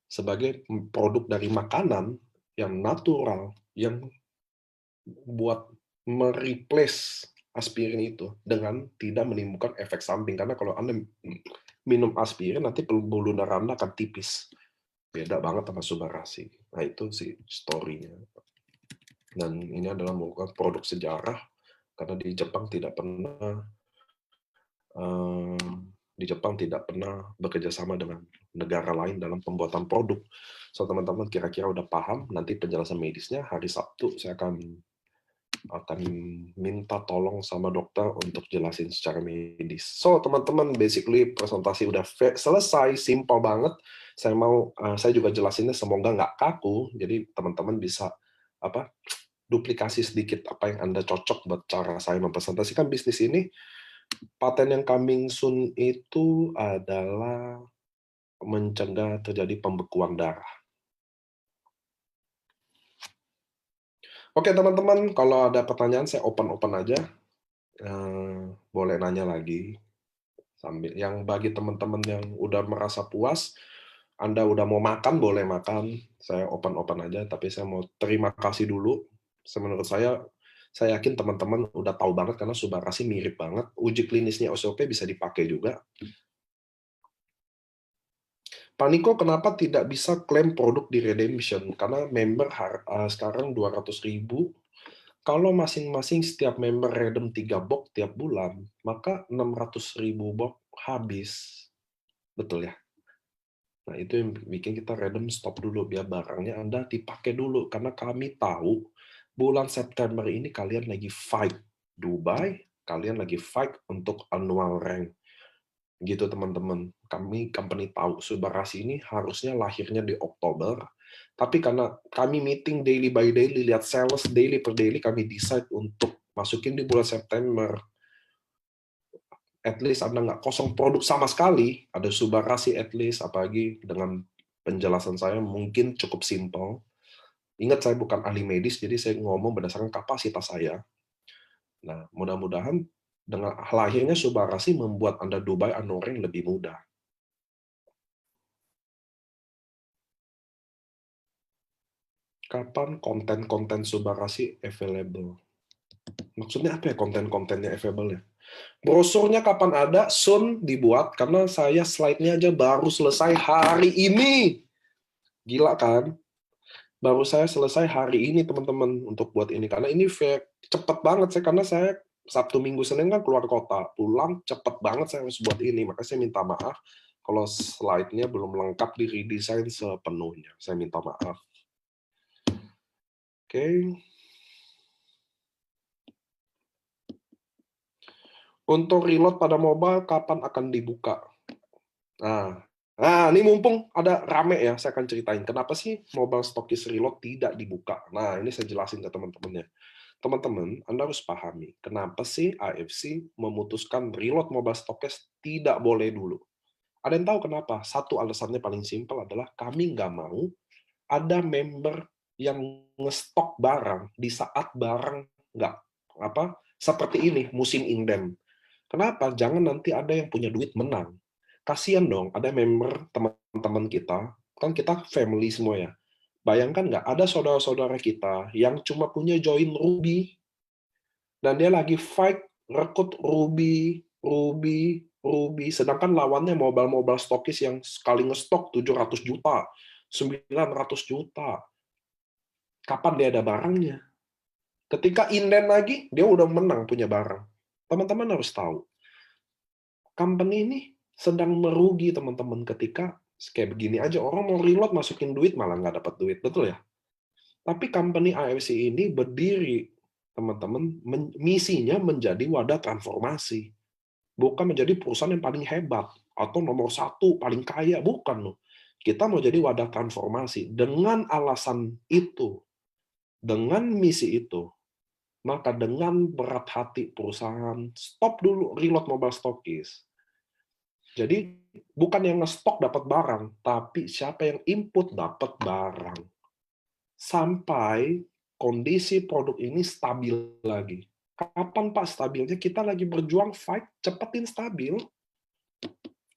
sebagai produk dari makanan yang natural, yang buat mereplace aspirin itu dengan tidak menimbulkan efek samping. Karena kalau Anda minum aspirin, nanti pembuluh darah Anda akan tipis. Beda banget sama Subarashi. Nah, itu sih story-nya. Dan ini adalah merupakan produk sejarah, karena di Jepang tidak pernah bekerja sama dengan negara lain dalam pembuatan produk. So teman-teman kira-kira udah paham, nanti penjelasan medisnya hari Sabtu saya akan akan minta tolong sama dokter untuk jelasin secara medis. So, teman-teman, basically presentasi udah selesai, simple banget. Saya juga jelasinnya semoga nggak kaku, jadi teman-teman bisa apa duplikasi sedikit apa yang Anda cocok buat cara saya mempresentasikan bisnis ini. Paten yang coming soon itu adalah mencegah terjadi pembekuan darah. Oke, teman-teman, kalau ada pertanyaan saya open-open aja. Boleh nanya lagi. Sambil yang bagi teman-teman yang udah merasa puas, Anda udah mau makan, boleh makan. Saya open-open aja, tapi saya mau terima kasih dulu. Menurut saya yakin teman-teman udah tahu banget karena Subarasi mirip banget. Uji klinisnya OCOP bisa dipakai juga. Pak Niko, kenapa tidak bisa klaim produk di redemption? Karena member sekarang 200.000. Kalau masing-masing setiap member redem 3 box tiap bulan, maka 600.000 box habis. Betul ya? Nah, itu yang bikin kita redem stop dulu, biar barangnya Anda dipakai dulu. Karena kami tahu bulan September ini kalian lagi fight Dubai, kalian lagi fight untuk annual rank. Gitu teman-teman. Kami company tahu Subarasi ini harusnya lahirnya di Oktober, tapi karena kami meeting daily by daily, lihat sales daily per daily, kami decide untuk masukin di bulan September. At least Anda nggak kosong produk sama sekali, ada Subarasi at least, apalagi dengan penjelasan saya mungkin cukup simple. Ingat, saya bukan ahli medis, jadi saya ngomong berdasarkan kapasitas saya. Nah, mudah-mudahan dengan lahirnya Subarasi membuat Anda Dubai Anoring lebih mudah. Kapan konten-konten Subarasi available? Maksudnya apa ya konten-kontennya available ya? Brosurnya kapan ada? Soon dibuat, karena saya slide-nya aja baru selesai hari ini. Gila kan? Baru saya selesai hari ini, teman-teman, untuk buat ini. Karena ini cepet banget, karena saya Sabtu, Minggu, Senin kan keluar kota. Pulang cepet banget saya harus buat ini. Makanya saya minta maaf kalau slide-nya belum lengkap di redesign sepenuhnya. Saya minta maaf. Oke. Untuk reload pada mobile, kapan akan dibuka? Nah, ini mumpung ada rame ya, saya akan ceritain kenapa sih mobile stokis reload tidak dibuka. Nah, ini saya jelasin ke teman-temannya. Teman-teman, Anda harus pahami, kenapa sih AFC memutuskan reload mobile stokis tidak boleh dulu. Ada yang tahu kenapa? Satu alasannya paling simpel adalah kami nggak mau ada member yang ngestok barang di saat barang nggak seperti ini, musim inden. Kenapa? Jangan nanti ada yang punya duit menang. Kasian dong, ada member teman-teman kita, kan kita family semua ya. Bayangkan nggak, ada saudara-saudara kita yang cuma punya join Ruby, dan dia lagi fight, rekrut Ruby, Ruby, Ruby, sedangkan lawannya mobile-mobile stokis yang sekali ngestok 700 juta, 900 juta. Kapan dia ada barangnya? Ketika inden lagi, dia udah menang punya barang. Teman-teman harus tahu, company ini sedang merugi, teman-teman, ketika kayak begini aja, orang mau reload masukin duit malah nggak dapat duit, betul ya? Tapi company AFC ini berdiri, teman-teman, misinya menjadi wadah transformasi, bukan menjadi perusahaan yang paling hebat atau nomor satu paling kaya, bukan loh. Kita mau jadi wadah transformasi. Dengan alasan itu, dengan misi itu, maka dengan berat hati perusahaan stop dulu reload mobile stokis. Jadi bukan yang nge-stok dapat barang, tapi siapa yang input dapat barang. Sampai kondisi produk ini stabil lagi. Kapan Pak stabilnya? Kita lagi berjuang fight, cepetin stabil.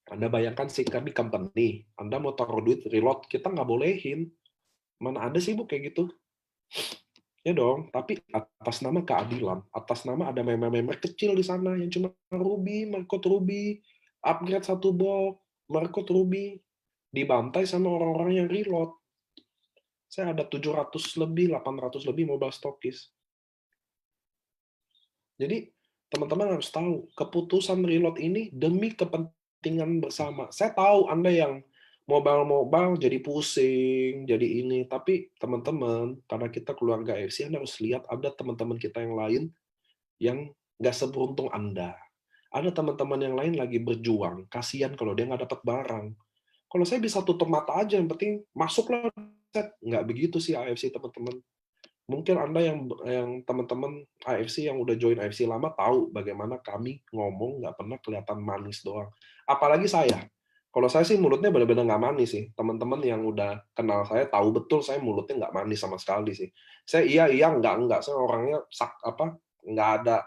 Anda bayangkan sih, kami company, Anda mau taruh duit reload, kita nggak bolehin. Mana ada sih Bu kayak gitu? Ya dong, tapi atas nama keadilan, atas nama ada member-member kecil di sana yang cuma Ruby, merekrut Ruby, upgrade satu box, merekrut Ruby, dibantai sama orang-orang yang reload. Saya ada 700 lebih, 800 lebih mobile stokis. Jadi, teman-teman harus tahu, keputusan reload ini demi kepentingan bersama. Saya tahu Anda yang mobile jadi pusing, jadi ini. Tapi teman-teman, karena kita keluarga AFC, Anda harus lihat ada teman-teman kita yang lain yang nggak seberuntung Anda. Ada teman-teman yang lain lagi berjuang, kasihan kalau dia nggak dapat barang. Kalau saya bisa tutup mata aja, yang penting masuklah. Nggak begitu sih AFC, teman-teman. Mungkin Anda yang teman-teman AFC yang udah join AFC lama tahu bagaimana kami ngomong nggak pernah kelihatan manis doang. Apalagi saya. Kalau saya sih mulutnya benar-benar nggak manis sih. Teman-teman yang udah kenal saya tahu betul saya mulutnya nggak manis sama sekali sih. Saya iya enggak. Saya orangnya nggak ada.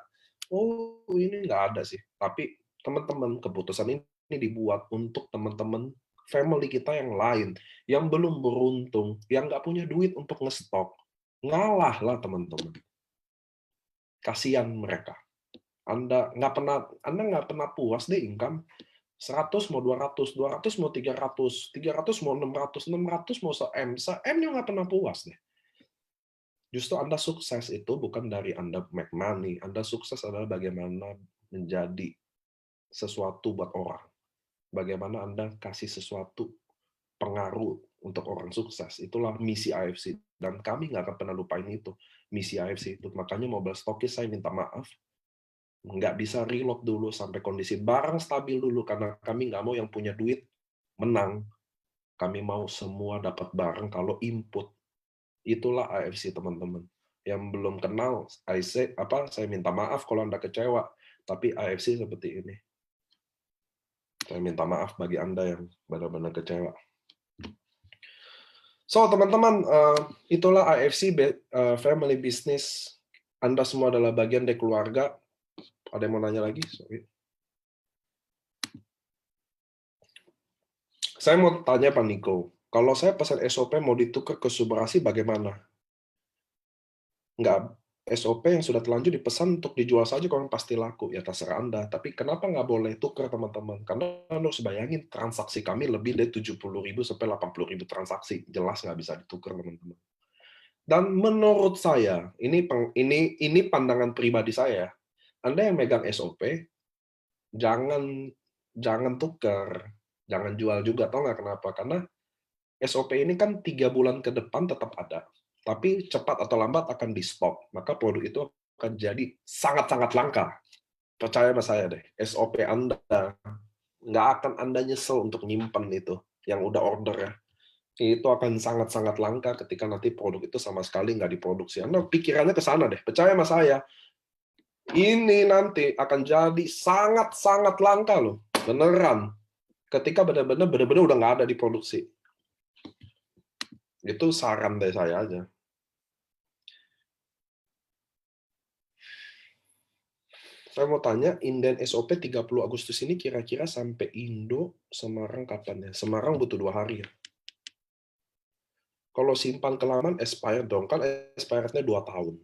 Oh ini nggak ada sih. Tapi teman-teman keputusan ini dibuat untuk teman-teman family kita yang lain yang belum beruntung, yang nggak punya duit untuk ngestok. Ngalah lah teman-teman. Kasihan mereka. Anda nggak pernah puas deh income. 100 mau 200, 200 mau 300, 300 mau 600, 600 mau se-M, se-M-nya nggak pernah puas deh. Justru Anda sukses itu bukan dari Anda make money. Anda sukses adalah bagaimana menjadi sesuatu buat orang. Bagaimana Anda kasih sesuatu pengaruh untuk orang sukses. Itulah misi AFC. Dan kami nggak akan pernah lupain itu. Misi AFC itu. Makanya mobile stokis saya minta maaf. Nggak bisa reload dulu sampai kondisi barang stabil dulu. Karena kami nggak mau yang punya duit menang. Kami mau semua dapat barang kalau input. Itulah AFC, teman-teman. Yang belum kenal, saya minta maaf kalau Anda kecewa. Tapi AFC seperti ini. Saya minta maaf bagi Anda yang benar-benar kecewa. So, teman-teman, itulah AFC Family Business. Anda semua adalah bagian dari keluarga. Ada yang mau nanya lagi? Sorry. Saya mau tanya Pak Niko, kalau saya pesan SOP mau ditukar ke Subarasi bagaimana? Nggak, SOP yang sudah terlanjur dipesan untuk dijual saja kalau pasti laku. Ya terserah Anda. Tapi kenapa nggak boleh tukar, teman-teman? Karena Anda harus bayangin transaksi kami lebih dari 70.000 sampai 80.000 transaksi. Jelas nggak bisa ditukar, teman-teman. Dan menurut saya, ini pandangan pribadi saya, Anda yang megang SOP, jangan tukar, jangan jual juga. Tahu nggak kenapa? Karena SOP ini kan 3 bulan ke depan tetap ada, tapi cepat atau lambat akan di stop. Maka produk itu akan jadi sangat-sangat langka. Percaya sama saya deh, SOP Anda nggak akan Anda nyesel untuk nyimpen itu, yang udah order ya. Itu akan sangat-sangat langka ketika nanti produk itu sama sekali nggak diproduksi. Anda pikirannya ke sana deh. Percaya sama saya, ini nanti akan jadi sangat-sangat langka loh. Beneran. Ketika benar-benar udah nggak ada diproduksi. Itu saran dari saya aja. Saya mau tanya, inden SOP 30 Agustus ini kira-kira sampai Indo, Semarang kapan ya? Semarang butuh 2 hari ya. Kalau simpan kelamaan, expired dong. Kan expirednya 2 tahun.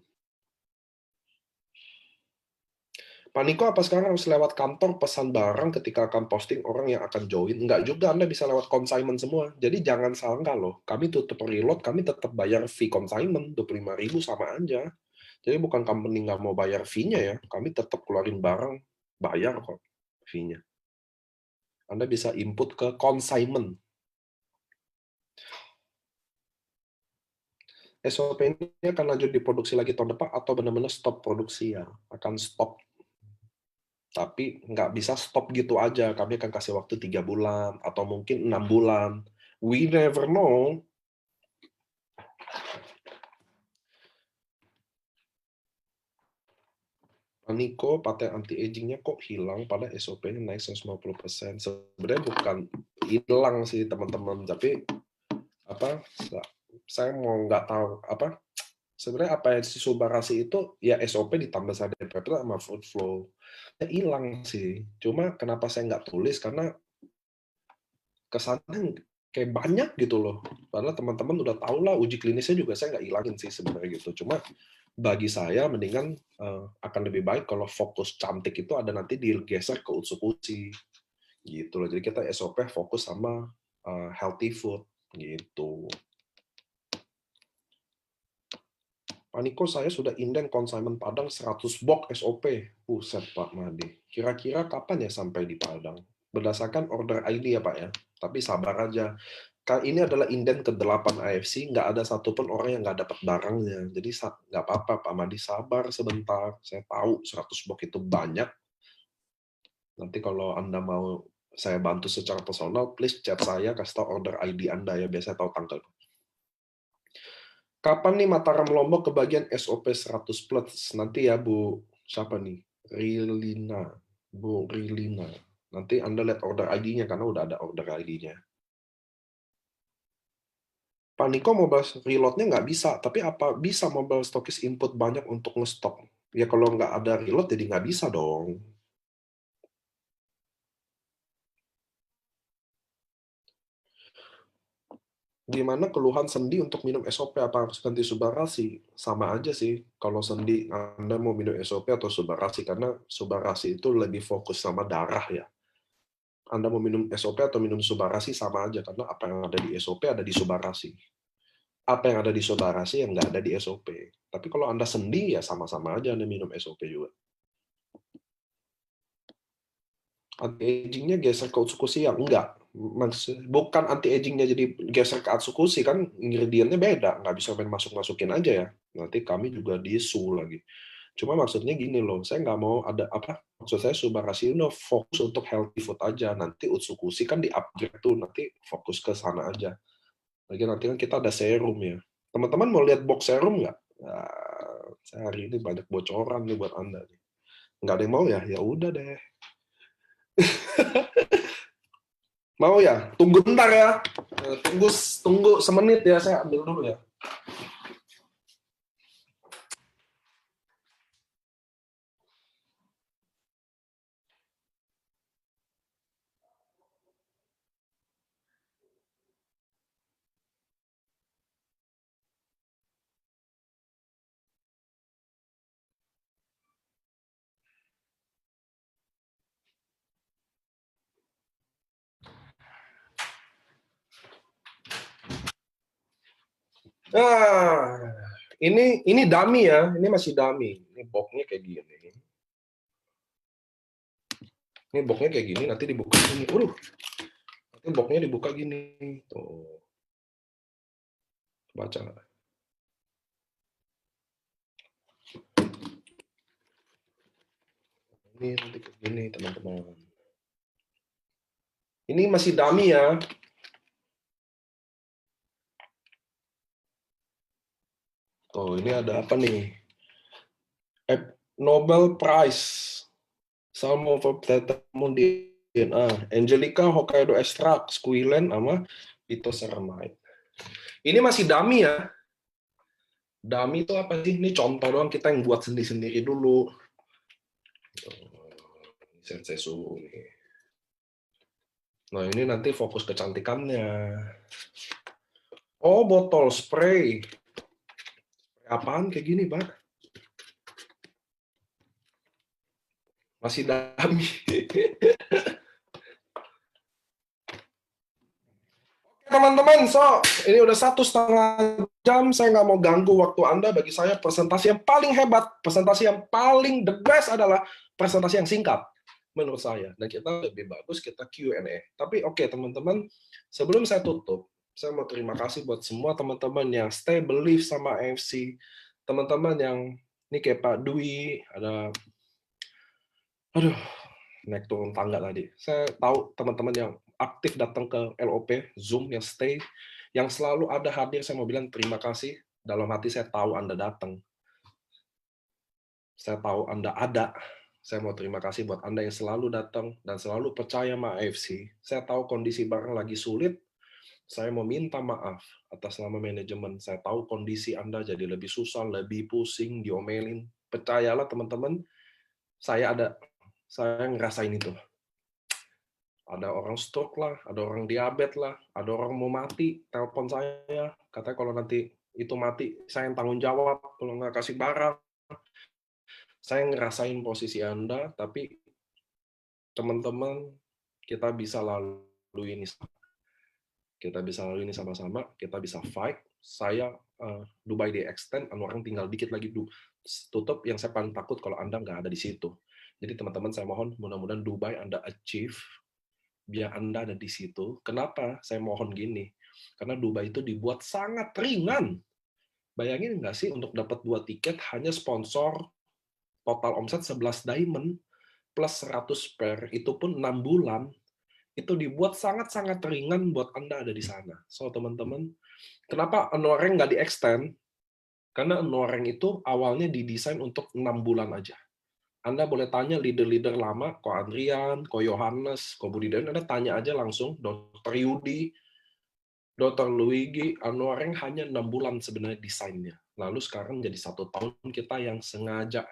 Pak Niko, apa sekarang harus lewat kantor pesan barang ketika akan posting orang yang akan join? Enggak juga, Anda bisa lewat consignment semua. Jadi jangan sangka loh, kami tutup reload, kami tetap bayar fee consignment, 25.000 sama aja. Jadi bukan company nggak mau bayar fee-nya ya, kami tetap keluarin barang, bayar kok fee-nya. Anda bisa input ke consignment. SOP ini akan lanjut diproduksi lagi tahun depan atau benar-benar stop produksi ya? Akan stop. Tapi nggak bisa stop gitu aja. Kami akan kasih waktu 3 bulan atau mungkin 6 bulan. We never know. Niko, paten anti-aging-nya kok hilang pada SOP-nya naik 150%. Sebenarnya bukan hilang sih teman-teman, tapi apa? Saya mau nggak tahu apa. Sebenarnya apa yang si Subarasi itu ya SOP ditambah saja DPP sama food flow. Ya, hilang sih. Cuma kenapa saya nggak tulis karena kesannya kayak banyak gitu loh. Padahal teman-teman udah tahu lah uji klinisnya juga saya nggak hilangin sih sebenarnya gitu. Cuma bagi saya mendingan akan lebih baik kalau fokus cantik itu ada nanti digeser ke Utsukushi gitu loh. Jadi kita SOP fokus sama healthy food gitu. Pak Niko, saya sudah inden consignment Padang 100 box SOP. Buset Pak Madi. Kira-kira kapan ya sampai di Padang? Berdasarkan order ID ya Pak ya? Tapi sabar aja. Ini adalah inden ke-8 AFC, nggak ada satupun orang yang nggak dapat barangnya. Jadi nggak apa-apa, Pak Madi, sabar sebentar. Saya tahu 100 box itu banyak. Nanti kalau Anda mau saya bantu secara personal, please chat saya, kasih tahu order ID Anda ya, biasanya tahu tanggal. Kapan nih Mataram Lombok kebagian SOP 100 plus? Nanti ya Bu, siapa nih? Rilina. Bu Rilina. Nanti Anda lihat order ID-nya, karena udah ada order ID-nya. Pak Niko mobile reload-nya nggak bisa, tapi apa bisa mobile stokis input banyak untuk ngestok? Ya kalau nggak ada reload, jadi nggak bisa dong. Gimana keluhan sendi untuk minum SOP? Apa harus ganti Subarasi? Sama aja sih. Kalau sendi, Anda mau minum SOP atau Subarasi, karena Subarasi itu lebih fokus sama darah ya. Anda mau minum SOP atau minum Subarasi sama aja, karena apa yang ada di SOP ada di Subarasi. Apa yang ada di Subarasi yang nggak ada di SOP. Tapi kalau Anda sendi, ya sama-sama aja Anda minum SOP juga. Anti-agingnya geser ke Utsukushi ya? Enggak. Bukan anti-agingnya jadi geser ke Atsukushi, kan ingredientnya beda. Nggak bisa main masuk-masukin aja ya. Nanti kami juga disu lagi. Cuma maksudnya gini loh, saya nggak mau ada apa, maksud saya Subarashi ini fokus untuk healthy food aja. Nanti Utsukushi kan di-upgrade tuh, nanti fokus ke sana aja. Lagi nanti kan kita ada serum ya. Teman-teman mau lihat box serum nggak? Nah, saya hari ini banyak bocoran nih buat Anda. Nggak ada yang mau ya? Ya udah deh. Mau ya? Tunggu bentar ya. Tunggu semenit ya, saya ambil dulu ya. Nah, ini dummy ya, ini masih dummy. Ini boxnya kayak gini. Ini boxnya kayak gini, nanti dibuka gini. Nanti boxnya dibuka gini. Tuh, baca. Ini nanti kayak gini, teman-teman. Ini masih dummy ya. Oh, ini ada apa nih? Nobel Prize. Salmo Potamondian. Angelica Hokkaido Extract, Squillen, sama Phytoceramide. Ini masih dummy ya. Dummy itu apa sih? Ini contoh doang, kita yang buat sendiri-sendiri dulu. Sensei suhu nih. Nah, ini nanti fokus kecantikannya. Oh, botol spray. Apaan kayak gini, Pak? Masih dummy. Teman-teman, ini udah 1,5 jam, saya nggak mau ganggu waktu Anda. Bagi saya, presentasi yang paling hebat, presentasi yang paling the best adalah presentasi yang singkat, menurut saya. Dan kita lebih bagus, kita Q&A. Tapi oke, teman-teman, sebelum saya tutup, saya mau terima kasih buat semua teman-teman yang stay believe sama AFC, teman-teman yang, ini kayak Pak Dwi, ada, aduh, naik turun tangga tadi. Saya tahu teman-teman yang aktif datang ke LOP, Zoom, yang stay, yang selalu ada hadir, saya mau bilang terima kasih. Dalam hati saya tahu Anda datang. Saya tahu Anda ada. Saya mau terima kasih buat Anda yang selalu datang dan selalu percaya sama AFC. Saya tahu kondisi barang lagi sulit. Saya mau minta maaf atas nama manajemen. Saya tahu kondisi Anda jadi lebih susah, lebih pusing, diomelin. Percayalah teman-teman, saya ada. Saya ngerasain itu. Ada orang stroke lah, ada orang diabetes lah, ada orang mau mati, telepon saya, katanya kalau nanti itu mati, saya yang tanggung jawab, kalau nggak kasih barang. Saya ngerasain posisi Anda, tapi teman-teman, kita bisa lalui ini. Kita bisa lalui ini sama-sama, kita bisa fight. Saya Dubai di extend, orang tinggal dikit lagi tutup, yang saya paling takut kalau Anda nggak ada di situ. Jadi teman-teman, saya mohon, mudah-mudahan Dubai Anda achieve, biar Anda ada di situ. Kenapa saya mohon gini? Karena Dubai itu dibuat sangat ringan. Bayangin nggak sih untuk dapat 2 tiket hanya sponsor total omset 11 diamond plus 100 per, itu pun 6 bulan, itu dibuat sangat-sangat ringan buat Anda ada di sana. So, teman-teman, kenapa Anoreng nggak di-extend? Karena Anoreng itu awalnya didesain untuk 6 bulan aja. Anda boleh tanya leader-leader lama, Ko Andrian, Ko Yohanes, Ko Budidayan, Anda tanya aja langsung, Dr. Yudi, Dr. Luigi, Anoreng hanya 6 bulan sebenarnya desainnya. Lalu sekarang jadi 1 tahun, kita yang sengaja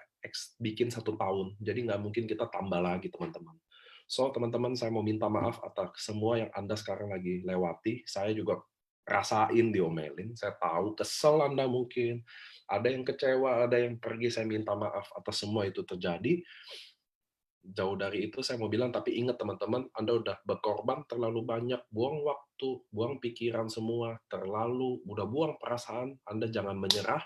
bikin 1 tahun. Jadi nggak mungkin kita tambah lagi, teman-teman. So, teman-teman, saya mau minta maaf atas semua yang Anda sekarang lagi lewati. Saya juga rasain diomelin. Saya tahu kesel Anda mungkin. Ada yang kecewa, ada yang pergi. Saya minta maaf atas semua itu terjadi. Jauh dari itu saya mau bilang, tapi ingat teman-teman, Anda udah berkorban terlalu banyak, buang waktu, buang pikiran semua, udah buang perasaan, Anda jangan menyerah,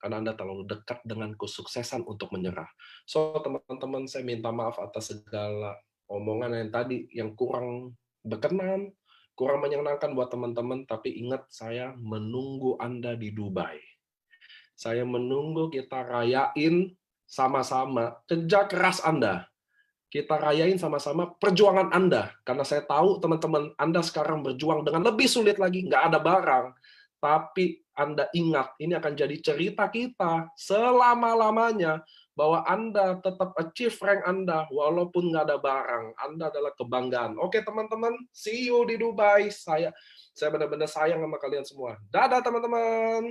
karena Anda terlalu dekat dengan kesuksesan untuk menyerah. So, teman-teman, saya minta maaf atas segala omongan yang tadi, yang kurang berkenan, kurang menyenangkan buat teman-teman, tapi ingat, saya menunggu Anda di Dubai. Saya menunggu kita rayain sama-sama kerja keras Anda. Kita rayain sama-sama perjuangan Anda. Karena saya tahu teman-teman Anda sekarang berjuang dengan lebih sulit lagi, nggak ada barang. Tapi Anda ingat, ini akan jadi cerita kita selama-lamanya, bahwa Anda tetap achieve rank Anda, walaupun nggak ada barang. Anda adalah kebanggaan. Oke teman-teman, see you di Dubai. Saya benar-benar sayang sama kalian semua. Dadah teman-teman.